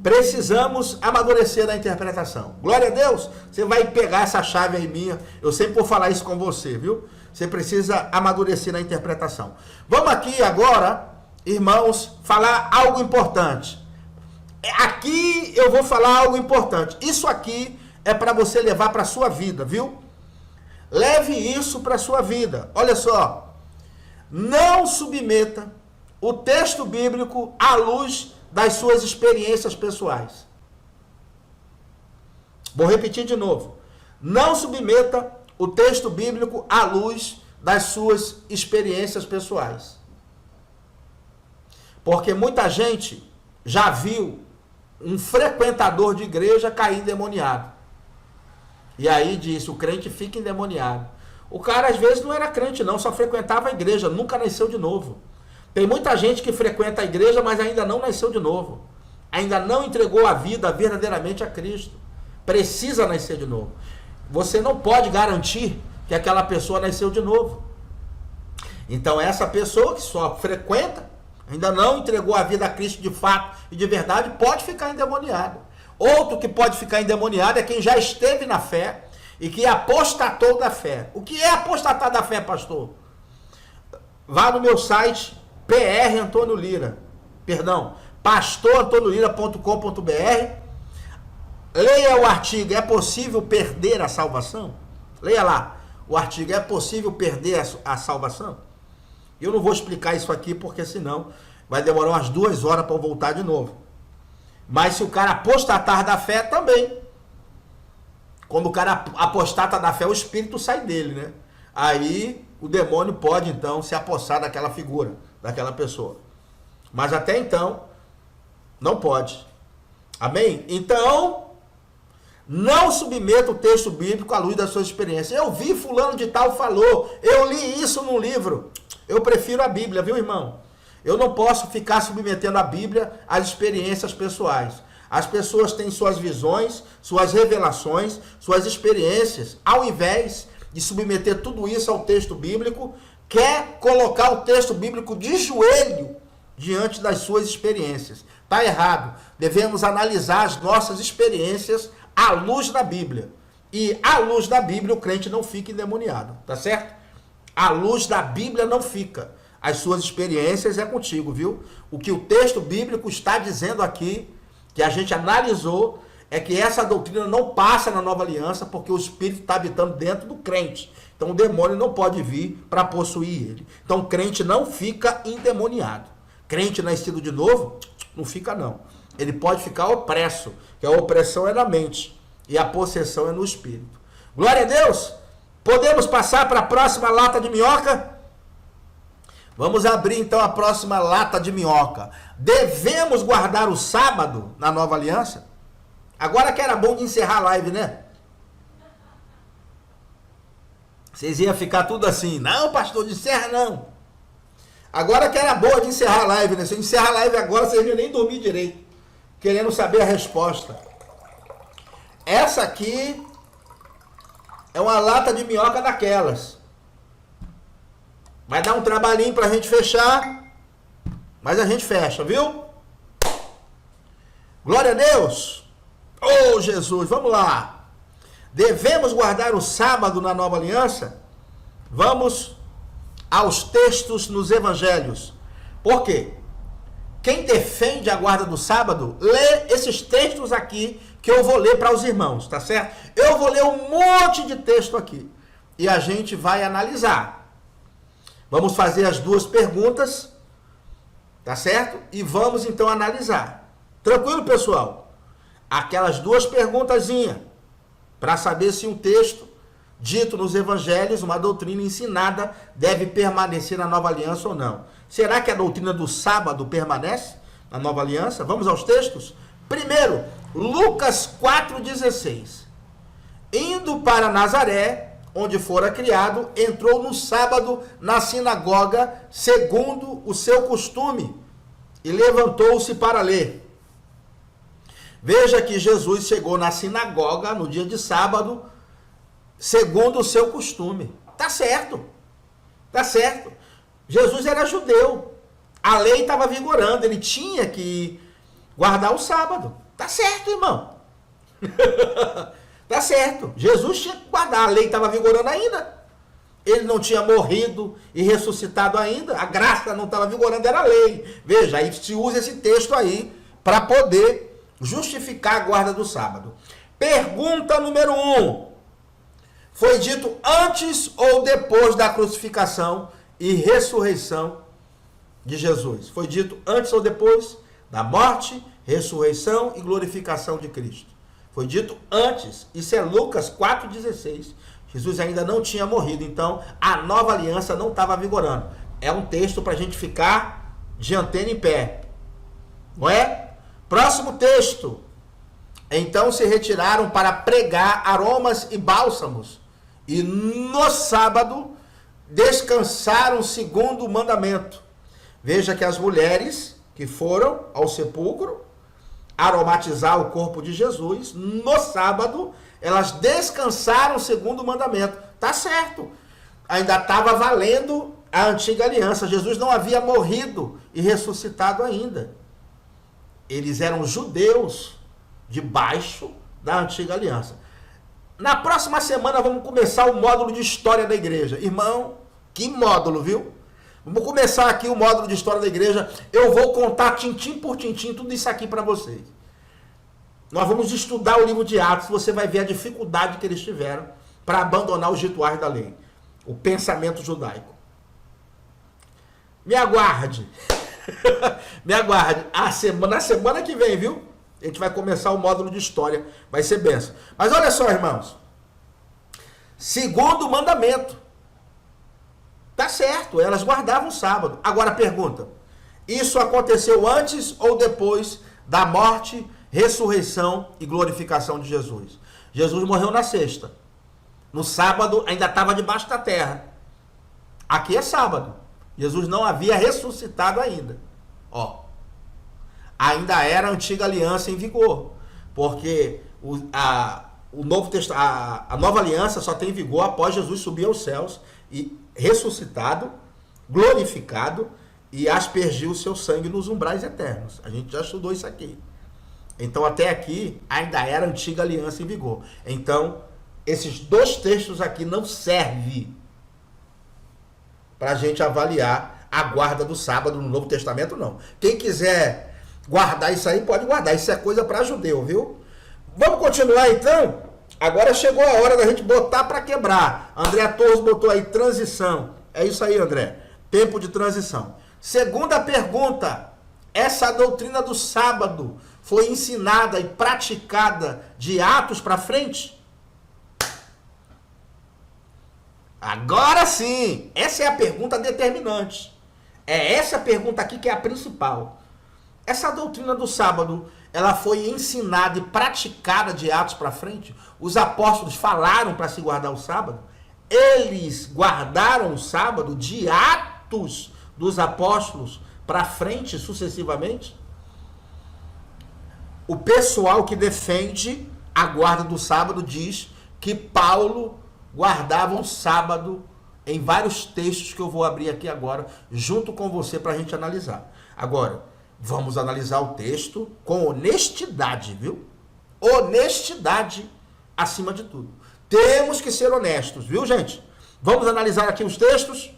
Precisamos amadurecer na interpretação. Glória a Deus, você vai pegar essa chave aí minha. Eu sempre vou falar isso com você, viu? Você precisa amadurecer na interpretação. Vamos aqui agora, irmãos, falar algo importante. Aqui eu vou falar algo importante. Isso aqui é para você levar para a sua vida, viu? Leve isso para a sua vida. Olha só. Não submeta o texto bíblico à luz das suas experiências pessoais. Vou repetir de novo. Não submeta o texto bíblico à luz das suas experiências pessoais. Porque muita gente já viu um frequentador de igreja cair endemoniado. E aí diz, o crente fica endemoniado. O cara às vezes não era crente não, só frequentava a igreja, nunca nasceu de novo. Tem muita gente que frequenta a igreja, mas ainda não nasceu de novo. Ainda não entregou a vida verdadeiramente a Cristo. Precisa nascer de novo. Você não pode garantir que aquela pessoa nasceu de novo. Então essa pessoa que só frequenta, ainda não entregou a vida a Cristo de fato e de verdade, pode ficar endemoniado. Outro que pode ficar endemoniado é quem já esteve na fé e que apostatou da fé. O que é apostatar da fé, pastor? Vá no meu site, pastorantoniolira.com.br. Leia o artigo, é possível perder a salvação? Leia lá, o artigo, é possível perder a salvação? Eu não vou explicar isso aqui, porque senão vai demorar umas 2 horas para eu voltar de novo. Mas se o cara apostatar da fé, também. Quando o cara apostata da fé, o espírito sai dele, né? Aí o demônio pode, então, se apossar daquela figura, daquela pessoa. Mas até então, não pode. Amém? Então, não submeta o texto bíblico à luz da sua experiência. Eu vi fulano de tal falou, eu li isso num livro. Eu prefiro a Bíblia, viu, irmão? Eu não posso ficar submetendo a Bíblia às experiências pessoais. As pessoas têm suas visões, suas revelações, suas experiências. Ao invés de submeter tudo isso ao texto bíblico, quer colocar o texto bíblico de joelho diante das suas experiências. Está errado. Devemos analisar as nossas experiências à luz da Bíblia. E à luz da Bíblia o crente não fica endemoniado. Tá certo? À luz da Bíblia não fica. As suas experiências é contigo, viu? O que o texto bíblico está dizendo aqui, que a gente analisou, é que essa doutrina não passa na nova aliança, porque o Espírito está habitando dentro do crente. Então o demônio não pode vir para possuir ele. Então o crente não fica endemoniado. Crente nascido de novo, não fica não. Ele pode ficar opresso, que a opressão é na mente e a possessão é no Espírito. Glória a Deus! Podemos passar para a próxima lata de minhoca? Vamos abrir então a próxima lata de minhoca. Devemos guardar o sábado na nova aliança? Agora que era bom de encerrar a live, né? Vocês iam ficar tudo assim. Não, pastor, de encerra não. Agora que era boa de encerrar a live, né? Se eu encerrar a live agora, vocês não iam nem dormir direito. Querendo saber a resposta. Essa aqui é uma lata de minhoca daquelas. Vai dar um trabalhinho pra gente fechar, mas a gente fecha, viu? Glória a Deus! Oh, Jesus, vamos lá. Devemos guardar o sábado na nova aliança? Vamos aos textos nos evangelhos. Por quê? Quem defende a guarda do sábado, lê esses textos aqui que eu vou ler para os irmãos, tá certo? Eu vou ler um monte de texto aqui e a gente vai analisar. Vamos fazer as duas perguntas, tá certo? E vamos então analisar. Tranquilo, pessoal? Aquelas duas perguntazinhas para saber se um texto dito nos evangelhos, uma doutrina ensinada, deve permanecer na nova aliança ou não. Será que a doutrina do sábado permanece na nova aliança? Vamos aos textos? Primeiro, Lucas 4,16. Indo para Nazaré, onde fora criado, entrou no sábado na sinagoga, segundo o seu costume, e levantou-se para ler. Veja que Jesus chegou na sinagoga no dia de sábado, segundo o seu costume. Tá certo. Tá certo. Jesus era judeu. A lei estava vigorando, ele tinha que guardar o sábado. Tá certo, irmão. Tá certo. Jesus tinha que guardar, a lei estava vigorando ainda. Ele não tinha morrido e ressuscitado ainda. A graça não estava vigorando, era a lei. Veja, aí se usa esse texto aí para poder justificar a guarda do sábado. Pergunta número 1. Foi dito antes ou depois da crucificação e ressurreição de Jesus? Foi dito antes ou depois da morte, ressurreição e glorificação de Cristo? Foi dito antes. Isso é Lucas 4,16. Jesus ainda não tinha morrido, então a nova aliança não estava vigorando. É um texto para a gente ficar de antena em pé. Não é? Próximo texto. Então se retiraram para pregar aromas e bálsamos, e no sábado descansaram segundo o mandamento. Veja que as mulheres que foram ao sepulcro aromatizar o corpo de Jesus, no sábado, elas descansaram segundo o mandamento. Tá certo. Ainda estava valendo a antiga aliança. Jesus não havia morrido e ressuscitado ainda. Eles eram judeus debaixo da antiga aliança. Na próxima semana vamos começar o módulo de história da igreja. Irmão, que módulo, viu? Vamos começar aqui o módulo de história da igreja. Eu vou contar tintim por tintim tudo isso aqui para vocês. Nós vamos estudar o livro de Atos. Você vai ver a dificuldade que eles tiveram para abandonar os rituais da lei. O pensamento judaico. Me aguarde. Me aguarde. Na semana que vem, viu? A gente vai começar o módulo de história. Vai ser benção. Mas olha só, irmãos. Segundo o mandamento. Tá certo, elas guardavam o sábado. Agora pergunta. Isso aconteceu antes ou depois da morte, ressurreição e glorificação de Jesus? Jesus morreu na sexta. No sábado ainda estava debaixo da terra. Aqui é sábado. Jesus não havia ressuscitado ainda. Ó. Ainda era a antiga aliança em vigor. Porque a nova aliança só tem vigor após Jesus subir aos céus e ressuscitado, glorificado e aspergiu o seu sangue nos umbrais eternos. A gente já estudou isso aqui. Então até aqui ainda era a antiga aliança em vigor. Então esses dois textos aqui não servem para a gente avaliar a guarda do sábado no Novo Testamento, não. Quem quiser guardar isso aí, pode guardar. Isso é coisa para judeu, viu? Vamos continuar então? Agora chegou a hora da gente botar para quebrar. André Torres botou aí transição. É isso aí, André. Tempo de transição. Segunda pergunta. Essa doutrina do sábado foi ensinada e praticada de Atos para frente? Agora sim. Essa é a pergunta determinante. É essa pergunta aqui que é a principal. Essa doutrina do sábado, ela foi ensinada e praticada de Atos para frente? Os apóstolos falaram para se guardar o sábado? Eles guardaram o sábado de Atos dos apóstolos para frente sucessivamente? O pessoal que defende a guarda do sábado diz que Paulo guardava o sábado em vários textos que eu vou abrir aqui agora, junto com você para a gente analisar. Agora, vamos analisar o texto com honestidade, viu? Honestidade acima de tudo. Temos que ser honestos, viu, gente? Vamos analisar aqui os textos.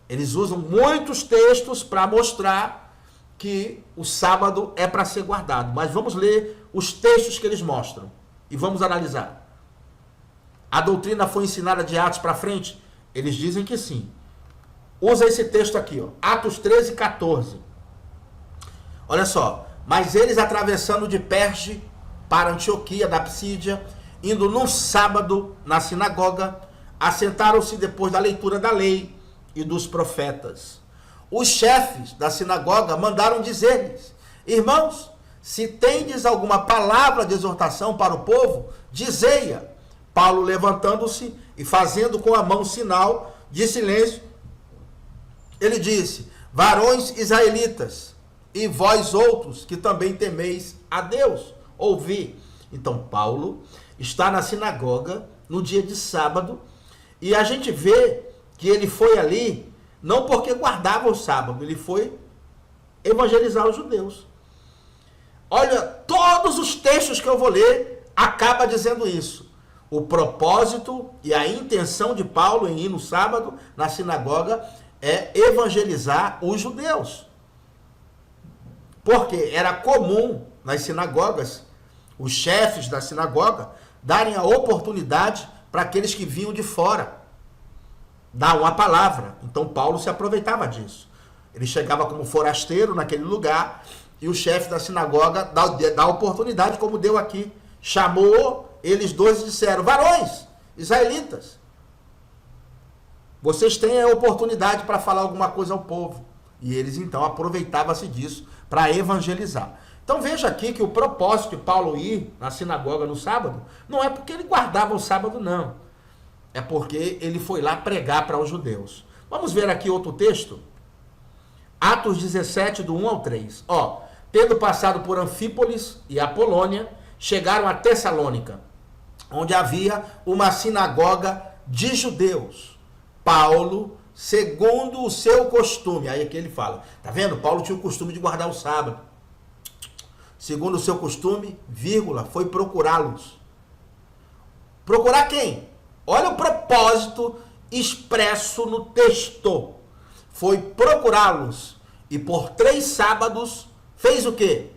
Eles usam muitos textos para mostrar que o sábado é para ser guardado. Mas vamos ler os textos que eles mostram e vamos analisar. A doutrina foi ensinada de Atos para frente? Eles dizem que sim. Usa esse texto aqui, ó, Atos 13, 14. Olha só. Mas eles atravessando de Perge para Antioquia da Psídia, indo num sábado na sinagoga, assentaram-se depois da leitura da lei e dos profetas. Os chefes da sinagoga mandaram dizer-lhes: irmãos, se tendes alguma palavra de exortação para o povo, dizei-a. Paulo, levantando-se e fazendo com a mão sinal de silêncio, ele disse: varões israelitas, e vós outros que também temeis a Deus, ouvi. Então Paulo está na sinagoga no dia de sábado, e a gente vê que ele foi ali não porque guardava o sábado, ele foi evangelizar os judeus. Olha, todos os textos que eu vou ler acaba dizendo isso. O propósito e a intenção de Paulo em ir no sábado na sinagoga é evangelizar os judeus. Porque era comum nas sinagogas, os chefes da sinagoga, darem a oportunidade para aqueles que vinham de fora dar uma palavra. Então Paulo se aproveitava disso. Ele chegava como forasteiro naquele lugar e o chefe da sinagoga dá oportunidade, como deu aqui. Chamou eles dois e disseram: varões israelitas, vocês têm a oportunidade para falar alguma coisa ao povo. E eles então aproveitavam-se disso para evangelizar. Então veja aqui que o propósito de Paulo ir na sinagoga no sábado não é porque ele guardava o sábado, não. É porque ele foi lá pregar para os judeus. Vamos ver aqui outro texto. Atos 17, do 1 ao 3. Ó, tendo passado por Anfípolis e Apolônia, chegaram a Tessalônica, onde havia uma sinagoga de judeus. Paulo, segundo o seu costume, aí é que ele fala, tá vendo? Paulo tinha o costume de guardar o sábado. Segundo o seu costume, vírgula, foi procurá-los. Procurar quem? Olha o propósito expresso no texto. Foi procurá-los. E por 3 sábados, fez o quê?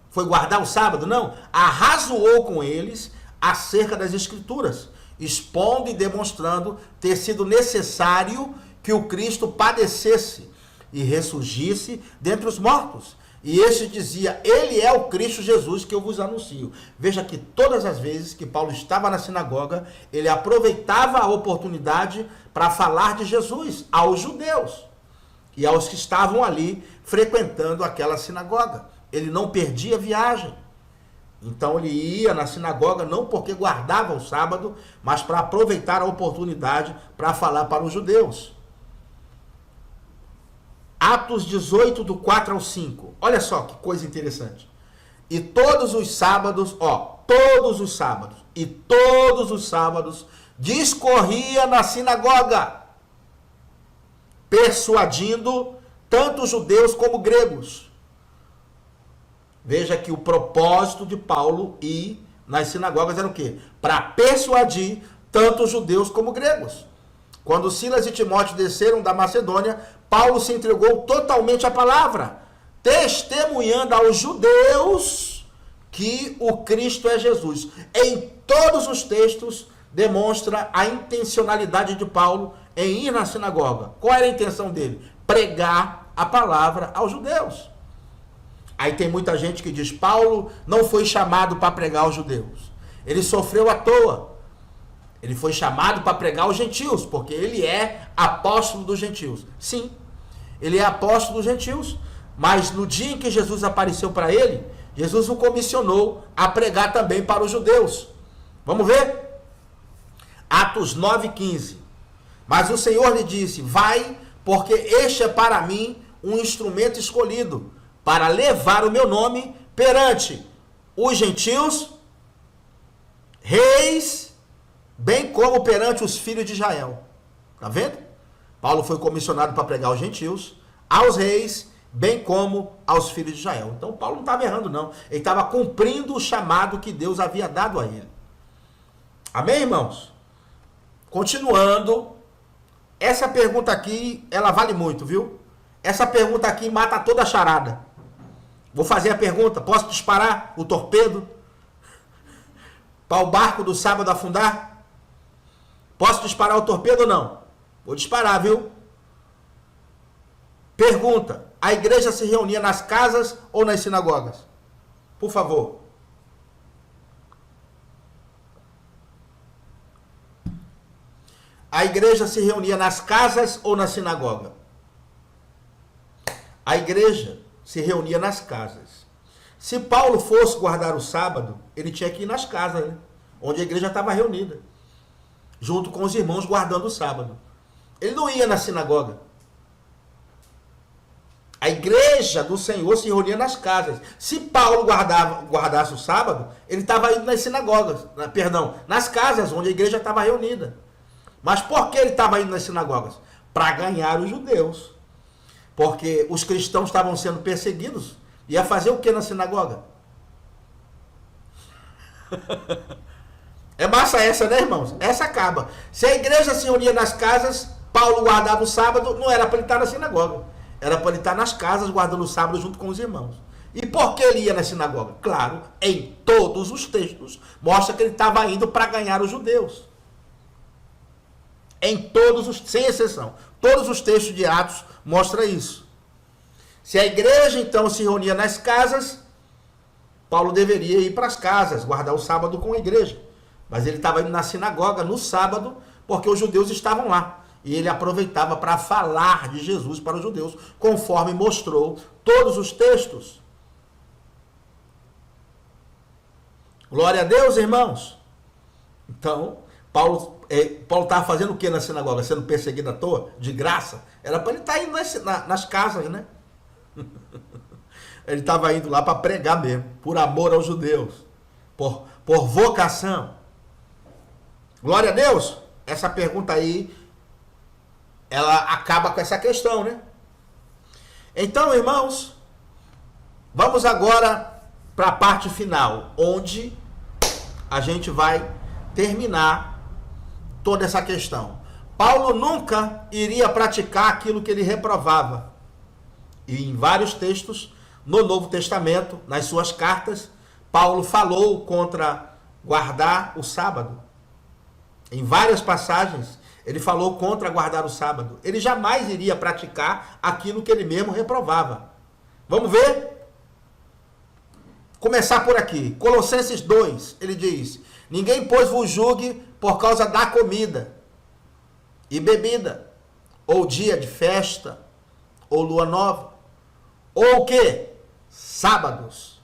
Foi guardar o sábado? Não. Arrazoou com eles acerca das Escrituras, expondo e demonstrando ter sido necessário que o Cristo padecesse e ressurgisse dentre os mortos. E este dizia: ele é o Cristo Jesus que eu vos anuncio. Veja que todas as vezes que Paulo estava na sinagoga, ele aproveitava a oportunidade para falar de Jesus aos judeus e aos que estavam ali frequentando aquela sinagoga. Ele não perdia viagem. Então ele ia na sinagoga não porque guardava o sábado, mas para aproveitar a oportunidade para falar para os judeus. Atos 18, do 4 ao 5. Olha só que coisa interessante. E todos os sábados, todos os sábados, discorria na sinagoga, persuadindo tanto judeus como gregos. Veja que o propósito de Paulo ir nas sinagogas era o quê? Para persuadir tanto judeus como gregos. Quando Silas e Timóteo desceram da Macedônia, Paulo se entregou totalmente à palavra, testemunhando aos judeus que o Cristo é Jesus. Em todos os textos demonstra a intencionalidade de Paulo em ir na sinagoga. Qual era a intenção dele? Pregar a palavra aos judeus. Aí tem muita gente que diz: Paulo não foi chamado para pregar aos judeus. Ele sofreu à toa. Ele foi chamado para pregar aos gentios, porque ele é apóstolo dos gentios. Sim, ele é apóstolo dos gentios. Mas no dia em que Jesus apareceu para ele, Jesus o comissionou a pregar também para os judeus. Vamos ver? Atos 9,15. Mas o Senhor lhe disse: vai, porque este é para mim um instrumento escolhido, para levar o meu nome perante os gentios, reis, bem como perante os filhos de Israel. Está vendo? Paulo foi comissionado para pregar aos gentios, aos reis, bem como aos filhos de Israel. Então Paulo não estava errando, não. Ele estava cumprindo o chamado que Deus havia dado a ele. Amém, irmãos? Continuando, essa pergunta aqui, ela vale muito, viu? Essa pergunta aqui mata toda a charada. Vou fazer a pergunta: posso disparar o torpedo para o barco do sábado afundar? Posso disparar o torpedo ou não? Vou disparar, viu? Pergunta: a igreja se reunia nas casas ou nas sinagogas? Por favor. A igreja se reunia nas casas ou na sinagoga? A igreja se reunia nas casas. Se Paulo fosse guardar o sábado, ele tinha que ir nas casas, né? Onde a igreja estava reunida, junto com os irmãos guardando o sábado. Ele não ia na sinagoga. A igreja do Senhor se reunia nas casas. Se Paulo guardasse o sábado, ele estava indo nas sinagogas, nas casas onde a igreja estava reunida. Mas por que ele estava indo nas sinagogas? Para ganhar os judeus. Porque os cristãos estavam sendo perseguidos. Ia fazer o que na sinagoga? É massa essa, né, irmãos? Essa acaba. Se a igreja se reunia nas casas, Paulo guardava o sábado, não era para ele estar na sinagoga. Era para ele estar nas casas guardando o sábado junto com os irmãos. E por que ele ia na sinagoga? Claro, em todos os textos mostra que ele estava indo para ganhar os judeus. Em todos os, sem exceção, todos os textos de Atos mostram isso. Se a igreja então se reunia nas casas, Paulo deveria ir para as casas, guardar o sábado com a igreja. Mas ele estava indo na sinagoga no sábado, porque os judeus estavam lá. E ele aproveitava para falar de Jesus para os judeus, conforme mostrou todos os textos. Glória a Deus, irmãos. Então, Paulo estava fazendo o que na sinagoga? Sendo perseguido à toa? De graça? Era para ele estar indo nas casas, né? Ele estava indo lá para pregar mesmo, por amor aos judeus, por vocação. Glória a Deus. Essa pergunta aí, ela acaba com essa questão, né? Então, irmãos, vamos agora para a parte final, onde a gente vai terminar toda essa questão. Paulo nunca iria praticar aquilo que ele reprovava. E em vários textos no Novo Testamento, nas suas cartas, Paulo falou contra guardar o sábado. Em várias passagens, ele falou contra guardar o sábado. Ele jamais iria praticar aquilo que ele mesmo reprovava. Vamos ver? Começar por aqui. Colossenses 2, ele diz: ninguém, pois, vos julgue por causa da comida e bebida, ou dia de festa, ou lua nova, ou o quê? Sábados.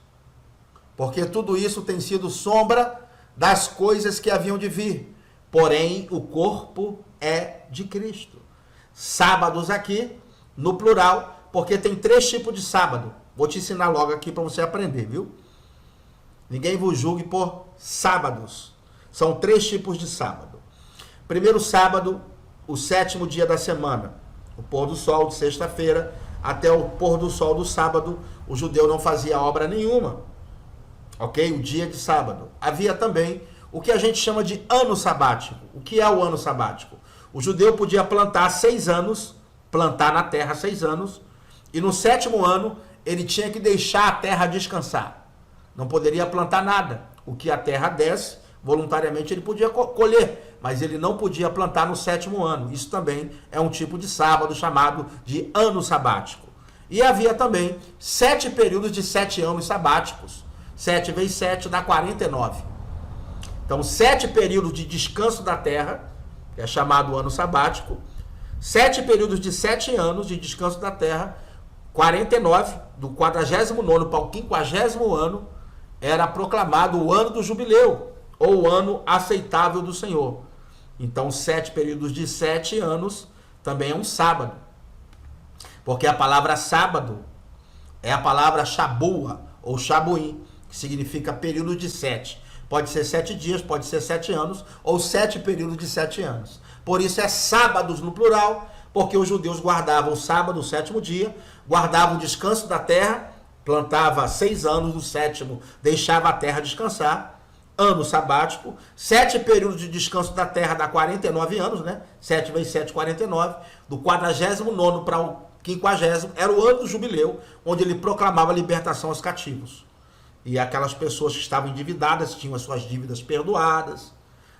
Porque tudo isso tem sido sombra das coisas que haviam de vir. Porém, o corpo é de Cristo. Sábados aqui, no plural, porque tem 3 tipos de sábado. Vou te ensinar logo aqui para você aprender, viu? Ninguém vos julgue por sábados. São 3 tipos de sábado. Primeiro sábado, o 7º dia da semana. O pôr do sol de sexta-feira até o pôr do sol do sábado, o judeu não fazia obra nenhuma. Ok? O dia de sábado. Havia também o que a gente chama de ano sabático. O que é o ano sabático? O judeu podia plantar 6 anos, plantar na terra 6 anos, e no 7º ano ele tinha que deixar a terra descansar. Não poderia plantar nada. O que a terra desse, voluntariamente ele podia colher, mas ele não podia plantar no 7º ano. Isso também é um tipo de sábado chamado de ano sabático. E havia também 7 períodos de 7 anos sabáticos. 7 vezes 7 dá 49. Então, 7 períodos de descanso da terra, que é chamado ano sabático, 7 períodos de 7 anos de descanso da terra, 49, do 49º para o 50º ano, era proclamado o ano do jubileu, ou o ano aceitável do Senhor. Então, 7 períodos de 7 anos também é um sábado. Porque a palavra sábado é a palavra shabua, ou shabuim, que significa período de 7. Pode ser 7 dias, pode ser 7 anos, ou 7 períodos de 7 anos. Por isso é sábados no plural, porque os judeus guardavam o sábado, o 7º dia, guardavam o descanso da terra, plantava 6 anos, no 7º deixava a terra descansar, ano sabático, 7 períodos de descanso da terra dá 49 anos, né? 7 vezes 7, 49, do 49º para o 50º, era o ano do jubileu, onde ele proclamava a libertação aos cativos. E aquelas pessoas que estavam endividadas tinham as suas dívidas perdoadas,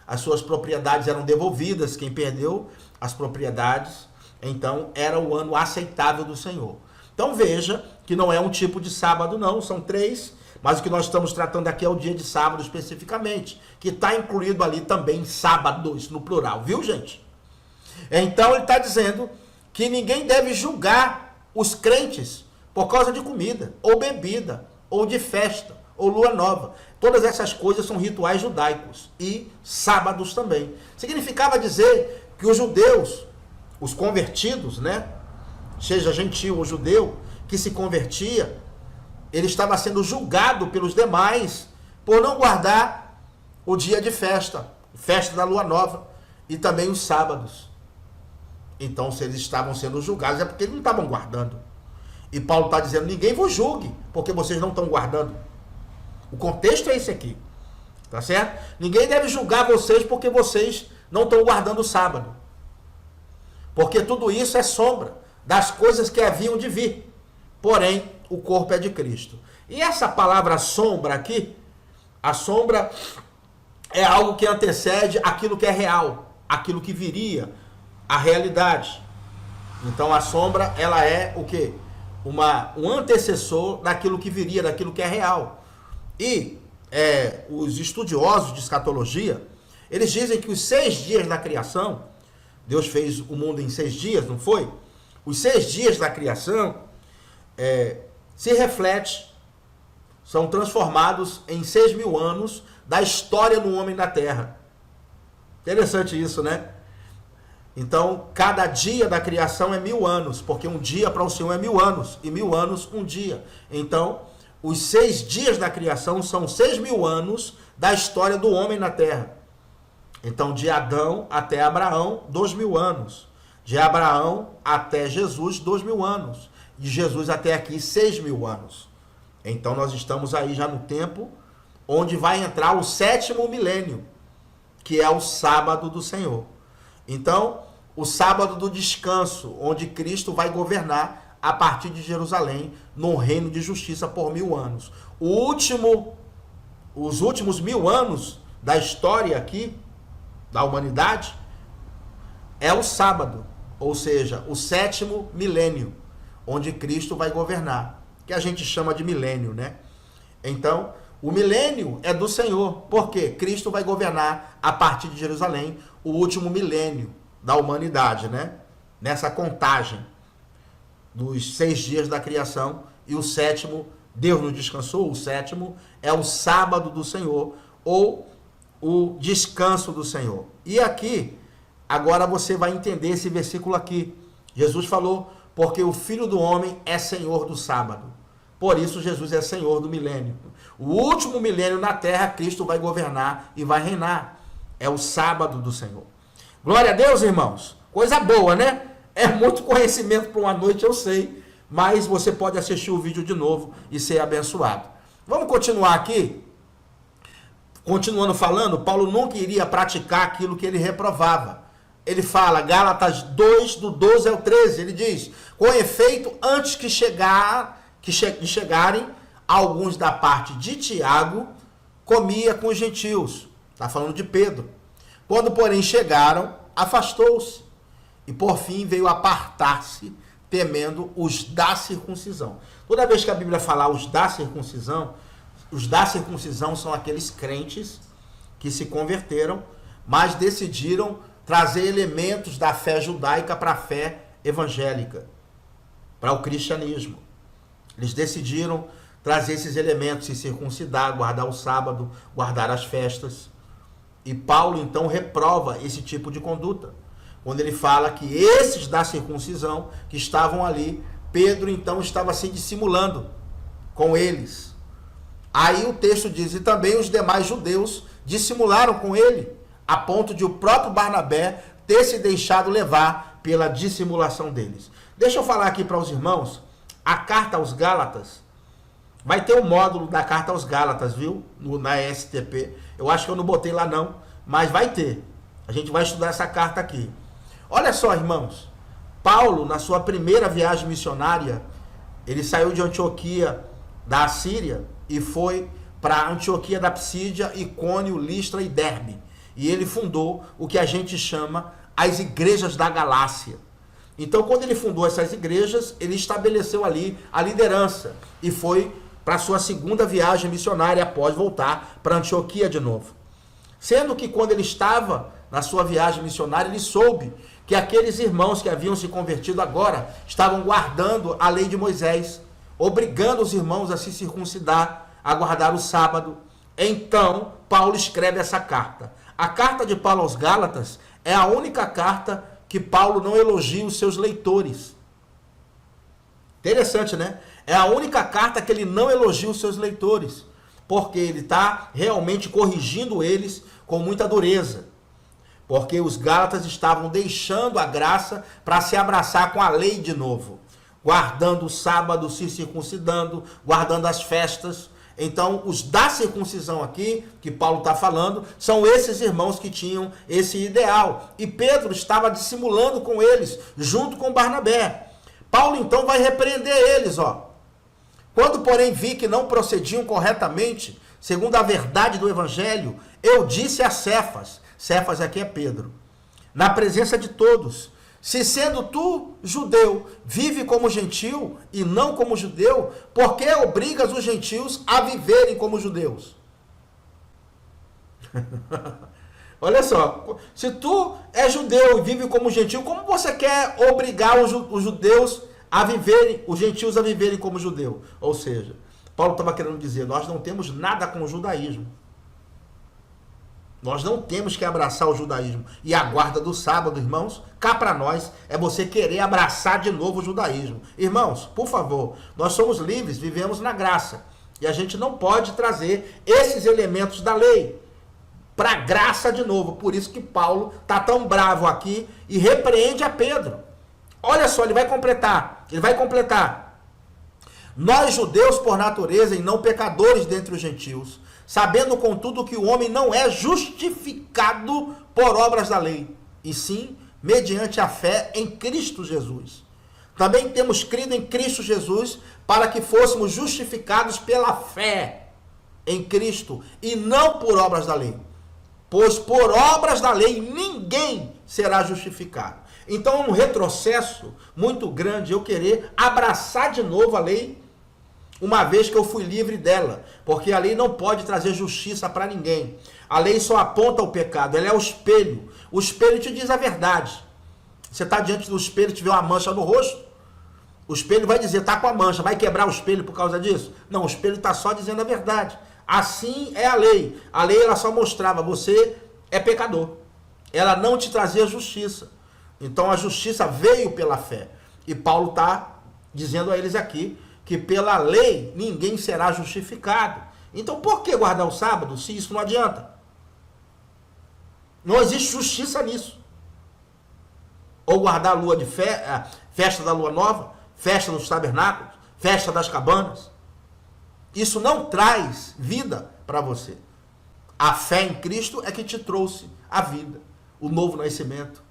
as suas propriedades eram devolvidas, quem perdeu as propriedades, então era o ano aceitável do Senhor. Então veja que não é um tipo de sábado não, são 3, mas o que nós estamos tratando aqui é o dia de sábado especificamente, que está incluído ali também sábados no plural, viu gente? Então ele está dizendo que ninguém deve julgar os crentes por causa de comida, ou bebida, ou de festa, ou lua nova. Todas essas coisas são rituais judaicos e sábados também. Significava dizer que os judeus, os convertidos, né, seja gentil ou judeu, que se convertia, ele estava sendo julgado pelos demais por não guardar o dia de festa, festa da lua nova e também os sábados. Então, se eles estavam sendo julgados, é porque eles não estavam guardando. E Paulo está dizendo, ninguém vos julgue, porque vocês não estão guardando. O contexto é esse aqui, tá certo? Ninguém deve julgar vocês porque vocês não estão guardando o sábado. Porque tudo isso é sombra das coisas que haviam de vir. Porém, o corpo é de Cristo. E essa palavra sombra aqui, a sombra é algo que antecede aquilo que é real, aquilo que viria, a realidade. Então a sombra, ela é o quê? Um antecessor daquilo que viria, daquilo que é real. E os estudiosos de escatologia, eles dizem que os 6 dias da criação, Deus fez o mundo em 6 dias, não foi? Os 6 dias da criação se reflete, são transformados em 6.000 anos da história do homem na Terra. Interessante isso, né? Então, cada dia da criação é 1.000 anos, porque um dia para o Senhor é 1.000 anos, e 1.000 anos um dia. Então, os 6 dias da criação são 6.000 anos da história do homem na Terra. Então, de Adão até Abraão, 2.000 anos. De Abraão até Jesus, 2.000 anos. De Jesus até aqui, 6.000 anos. Então, nós estamos aí já no tempo onde vai entrar o 7º milênio, que é o sábado do Senhor. Então, o sábado do descanso, onde Cristo vai governar a partir de Jerusalém, no reino de justiça por 1.000 anos. Os últimos 1.000 anos da história aqui, da humanidade, é o sábado, ou seja, o 7º milênio, onde Cristo vai governar, que a gente chama de milênio, né? Então, o milênio é do Senhor, porque Cristo vai governar a partir de Jerusalém o último milênio da humanidade, né? Nessa contagem dos 6 dias da criação e o 7º, Deus não descansou, o 7º é o sábado do Senhor, ou o descanso do Senhor. E aqui, agora você vai entender esse versículo aqui. Jesus falou, porque o Filho do Homem é Senhor do sábado. Por isso Jesus é Senhor do milênio. O último milênio na terra, Cristo vai governar e vai reinar. É o sábado do Senhor. Glória a Deus, irmãos. Coisa boa, né? É muito conhecimento para uma noite, eu sei. Mas você pode assistir o vídeo de novo e ser abençoado. Vamos continuar aqui. Continuando falando, Paulo nunca iria praticar aquilo que ele reprovava. Ele fala, Gálatas 2, do 12 ao 13, ele diz, com efeito, antes que chegarem alguns da parte de Tiago, comia com os gentios. Está falando de Pedro. Quando, porém, chegaram, afastou-se. E, por fim, veio apartar-se, temendo os da circuncisão. Toda vez que a Bíblia fala os da circuncisão são aqueles crentes que se converteram, mas decidiram trazer elementos da fé judaica para a fé evangélica, para o cristianismo. Eles decidiram trazer esses elementos, se circuncidar, guardar o sábado, guardar as festas. E Paulo então reprova esse tipo de conduta, quando ele fala que esses da circuncisão que estavam ali, Pedro então estava se dissimulando com eles. Aí o texto diz, e também os demais judeus dissimularam com ele, a ponto de o próprio Barnabé ter se deixado levar pela dissimulação deles. Deixa eu falar aqui para os irmãos, a carta aos Gálatas, vai ter um módulo da carta aos Gálatas, viu? Na STP. Eu acho que eu não botei lá não, mas vai ter. A gente vai estudar essa carta aqui. Olha só, irmãos. Paulo, na sua primeira viagem missionária, ele saiu de Antioquia da Assíria e foi para Antioquia da Psídia, Icônio, Listra e Derbe. E ele fundou o que a gente chama as igrejas da Galácia. Então, quando ele fundou essas igrejas, ele estabeleceu ali a liderança e foi para a sua segunda viagem missionária após voltar para Antioquia de novo. Sendo que quando ele estava na sua viagem missionária, ele soube que aqueles irmãos que haviam se convertido agora estavam guardando a lei de Moisés, obrigando os irmãos a se circuncidar, a guardar o sábado. Então, Paulo escreve essa carta. A carta de Paulo aos Gálatas é a única carta que Paulo não elogia os seus leitores. Interessante, né? É a única carta que ele não elogia os seus leitores, porque ele está realmente corrigindo eles com muita dureza. Porque os Gálatas estavam deixando a graça para se abraçar com a lei de novo, guardando o sábado, se circuncidando, guardando as festas. Então, os da circuncisão aqui, que Paulo está falando, são esses irmãos que tinham esse ideal. E Pedro estava dissimulando com eles, junto com Barnabé. Paulo, então, vai repreender eles, ó. Quando, porém, vi que não procediam corretamente, segundo a verdade do evangelho, eu disse a Cefas, Cefas aqui é Pedro, na presença de todos, se sendo tu judeu, vive como gentil e não como judeu, por que obrigas os gentios a viverem como judeus? Olha só, se tu é judeu e vive como gentil, como você quer obrigar os judeus a viverem, os gentios a viverem como judeu? Ou seja, Paulo estava querendo dizer, nós não temos nada com o judaísmo. Nós não temos que abraçar o judaísmo. E a guarda do sábado, irmãos, cá para nós, é você querer abraçar de novo o judaísmo. Irmãos, por favor, nós somos livres, vivemos na graça. E a gente não pode trazer esses elementos da lei para a graça de novo. Por isso que Paulo está tão bravo aqui e repreende a Pedro. Olha só, ele vai completar. Nós, judeus por natureza e não pecadores dentre os gentios, sabendo, contudo, que o homem não é justificado por obras da lei, e sim mediante a fé em Cristo Jesus. Também temos crido em Cristo Jesus para que fôssemos justificados pela fé em Cristo, e não por obras da lei. Pois por obras da lei ninguém será justificado. Então é um retrocesso muito grande eu querer abraçar de novo a lei, uma vez que eu fui livre dela, porque a lei não pode trazer justiça para ninguém. A lei só aponta o pecado, ela é o espelho. O espelho te diz a verdade. Você está diante do espelho e te vê uma mancha no rosto, o espelho vai dizer, está com a mancha, vai quebrar o espelho por causa disso? Não, o espelho está só dizendo a verdade. Assim é a lei. A lei ela só mostrava, você é pecador. Ela não te trazia justiça. Então a justiça veio pela fé. E Paulo está dizendo a eles aqui, que pela lei ninguém será justificado. Então por que guardar o sábado se isso não adianta? Não existe justiça nisso. Ou guardar a lua de festa da lua nova, festa dos tabernáculos, festa das cabanas. Isso não traz vida para você. A fé em Cristo é que te trouxe a vida, o novo nascimento.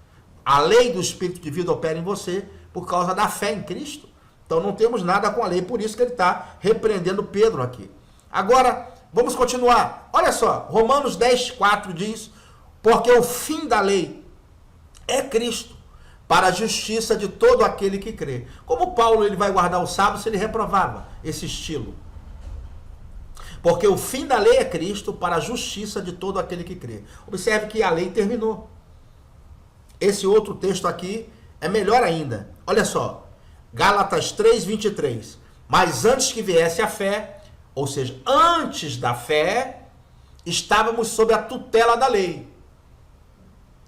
A lei do Espírito de vida opera em você por causa da fé em Cristo. Então não temos nada com a lei, por isso que ele está repreendendo Pedro aqui. Agora, vamos continuar. Olha só, Romanos 10, 4 diz, porque o fim da lei é Cristo, para a justiça de todo aquele que crê. Como Paulo ele vai guardar o sábado se ele reprovava esse estilo? Porque o fim da lei é Cristo, para a justiça de todo aquele que crê. Observe que a lei terminou. esse outro texto aqui é melhor ainda. Olha só, Gálatas 3:23. Mas antes que viesse a fé, ou seja, antes da fé, estávamos sob a tutela da lei.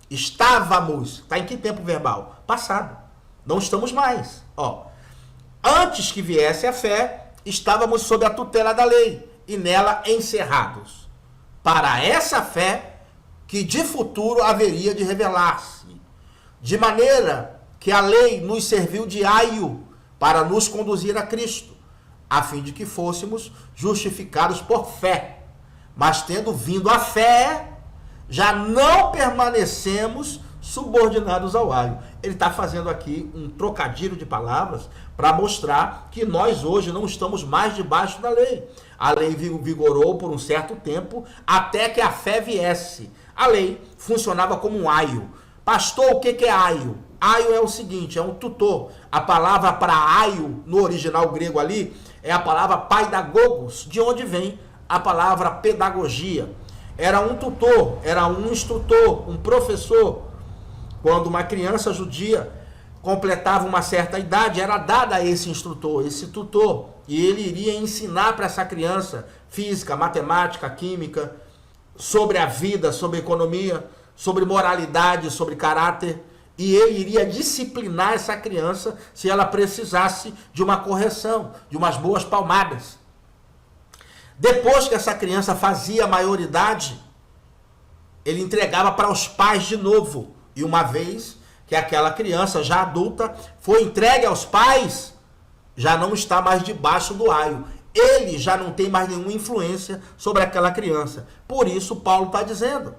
Estávamos, está em que tempo verbal? Passado. Não estamos mais. Ó, antes que viesse a fé, estávamos sob a tutela da lei e nela encerrados, para essa fé que de futuro haveria de revelar-se, de maneira que a lei nos serviu de aio para nos conduzir a Cristo, a fim de que fôssemos justificados por fé. Mas tendo vindo a fé, já não permanecemos subordinados ao aio. Ele está fazendo aqui um trocadilho de palavras para mostrar que nós hoje não estamos mais debaixo da lei. A lei vigorou por um certo tempo até que a fé viesse. A lei funcionava como um aio. Pastor, o que é aio? Aio é o seguinte, é um tutor. A palavra para aio, no original grego ali, é a palavra paidagogos, de onde vem a palavra pedagogia. Era um tutor, era um instrutor, um professor. Quando uma criança judia completava uma certa idade, era dada a esse instrutor, esse tutor, e ele iria ensinar para essa criança física, matemática, química, sobre a vida, sobre economia, sobre moralidade, sobre caráter, e ele iria disciplinar essa criança se ela precisasse de uma correção, de umas boas palmadas. Depois que essa criança fazia a maioridade, ele entregava para os pais de novo. E uma vez que aquela criança já adulta foi entregue aos pais, já não está mais debaixo do aio. Ele já não tem mais nenhuma influência sobre aquela criança. Por isso Paulo está dizendo,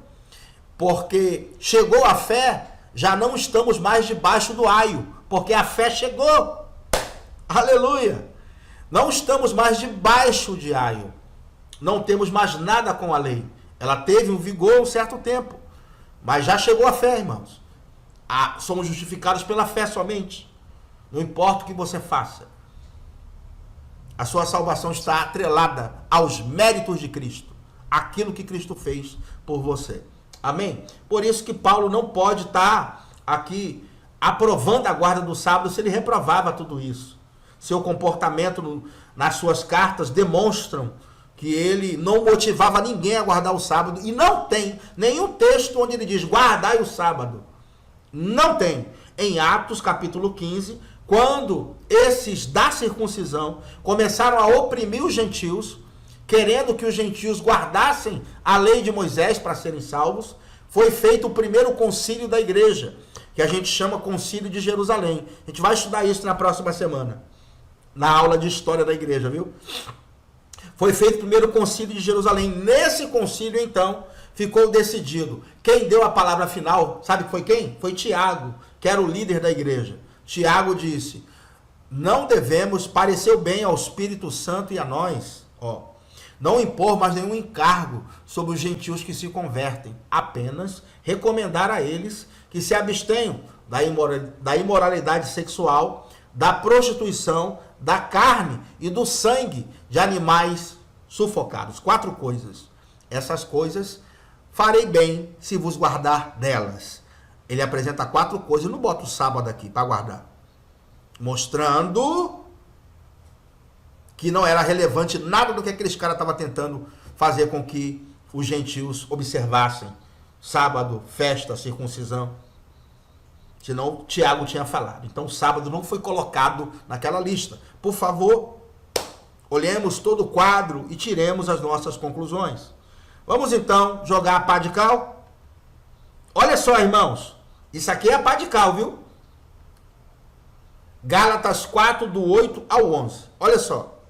porque chegou a fé, já não estamos mais debaixo do aio, porque a fé chegou. Aleluia! Não estamos mais debaixo de aio. Não temos mais nada com a lei. Ela teve um vigor um certo tempo. Mas já chegou a fé, irmãos. Somos justificados pela fé somente. Não importa o que você faça. A sua salvação está atrelada aos méritos de Cristo. Aquilo que Cristo fez por você. Amém? Por isso que Paulo não pode estar aqui aprovando a guarda do sábado se ele reprovava tudo isso. Seu comportamento nas suas cartas demonstram que ele não motivava ninguém a guardar o sábado, e não tem nenhum texto onde ele diz, guardai o sábado. Não tem. Em Atos capítulo 15, quando esses da circuncisão começaram a oprimir os gentios, querendo que os gentios guardassem a lei de Moisés para serem salvos, foi feito o primeiro concílio da igreja, que a gente chama Concílio de Jerusalém. A gente vai estudar isso na próxima semana, na aula de história da igreja, viu? Foi feito o primeiro concílio de Jerusalém. Nesse concílio, então, ficou decidido. Quem deu a palavra final, sabe que foi quem? Foi Tiago, que era o líder da igreja. Tiago disse, não devemos parecer bem ao Espírito Santo e a nós, não impor mais nenhum encargo sobre os gentios que se convertem, apenas recomendar a eles que se abstenham da imoralidade sexual, da prostituição, da carne e do sangue de animais sufocados. 4 coisas. Essas coisas farei bem se vos guardar delas. Ele apresenta 4 coisas. Eu não boto o sábado aqui para guardar. Mostrando que não era relevante nada do que aqueles caras estavam tentando fazer com que os gentios observassem. Sábado, festa, circuncisão. Senão Tiago tinha falado. Então sábado não foi colocado naquela lista. Por favor, olhemos todo o quadro e tiremos as nossas conclusões. Vamos então jogar a pá de cal? Olha só, irmãos. Isso aqui é a pá de cal, viu? Gálatas 4, do 8 ao 11. Olha só.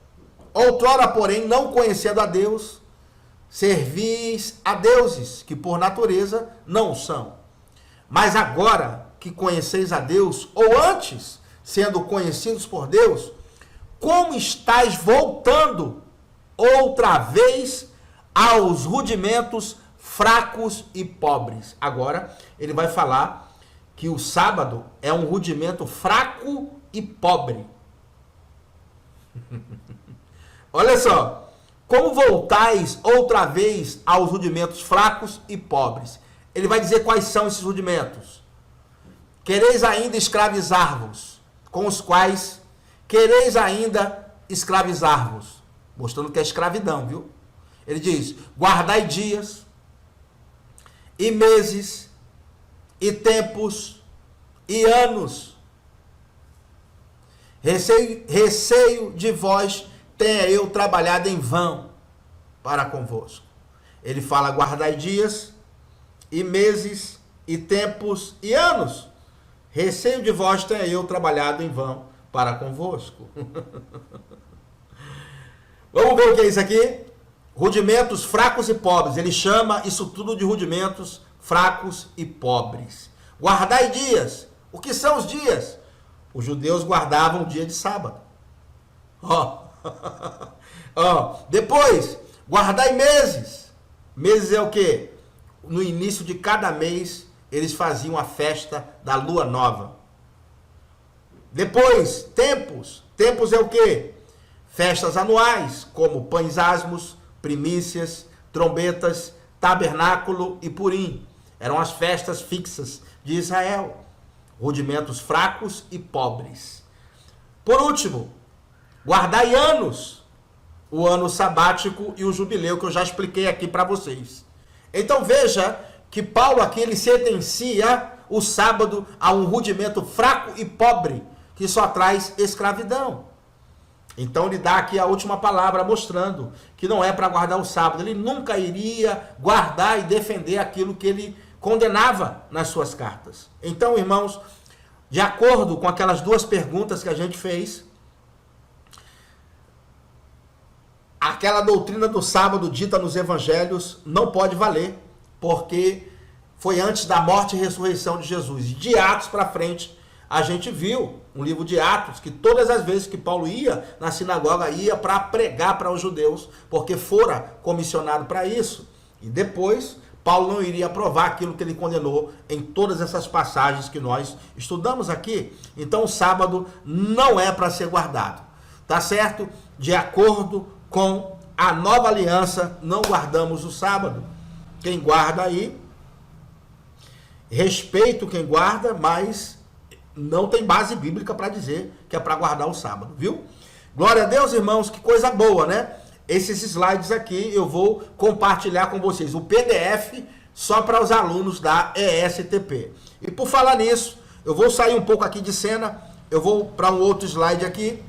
Outrora, porém, não conhecendo a Deus, servis a deuses, que por natureza não são. Mas agora que conheceis a Deus, ou antes, sendo conhecidos por Deus, como estáis voltando outra vez aos rudimentos fracos e pobres. Agora, ele vai falar que o sábado é um rudimento fraco e pobre. Olha só, como voltais outra vez aos rudimentos fracos e pobres? Ele vai dizer quais são esses rudimentos. quereis ainda escravizar-vos, com os quais quereis ainda escravizar-vos. Mostrando que é escravidão, viu? Ele diz, guardai dias, e meses, e tempos, e anos. Receio de vós tenha eu trabalhado em vão para convosco. Ele fala, guardai dias, e meses, e tempos, e anos. Receio de vós tenha eu trabalhado em vão para convosco. Vamos ver o que é isso aqui? Rudimentos fracos e pobres. Ele chama isso tudo de rudimentos fracos e pobres. Guardai dias. O que são os dias? Os judeus guardavam o dia de sábado. Depois, guardai meses. Meses é o quê? No início de cada mês, eles faziam a festa da lua nova. Depois, tempos. Tempos é o quê? Festas anuais, como pães asmos, primícias, trombetas, tabernáculo e purim. Eram as festas fixas de Israel. Rudimentos fracos e pobres. Por último, guardai anos. O ano sabático e o jubileu, que eu já expliquei aqui para vocês. Então veja que Paulo aqui ele sentencia o sábado a um rudimento fraco e pobre, que só traz escravidão. Então ele dá aqui a última palavra, mostrando que não é para guardar o sábado. Ele nunca iria guardar e defender aquilo que ele condenava nas suas cartas. Então, irmãos, de acordo com aquelas duas perguntas que a gente fez, aquela doutrina do sábado dita nos evangelhos não pode valer, porque foi antes da morte e ressurreição de Jesus. De Atos para frente, a gente viu um livro de Atos, que todas as vezes que Paulo ia na sinagoga, ia para pregar para os judeus, porque fora comissionado para isso. E depois, Paulo não iria aprovar aquilo que ele condenou em todas essas passagens que nós estudamos aqui. Então, o sábado não é para ser guardado. Tá certo? De acordo com a nova aliança, não guardamos o sábado. Quem guarda aí, respeito quem guarda, mas não tem base bíblica para dizer que é para guardar o sábado, viu? Glória a Deus, irmãos, que coisa boa, né? Esses slides aqui eu vou compartilhar com vocês. O PDF só para os alunos da ESTP. E por falar nisso, eu vou sair um pouco aqui de cena, eu vou para um outro slide aqui.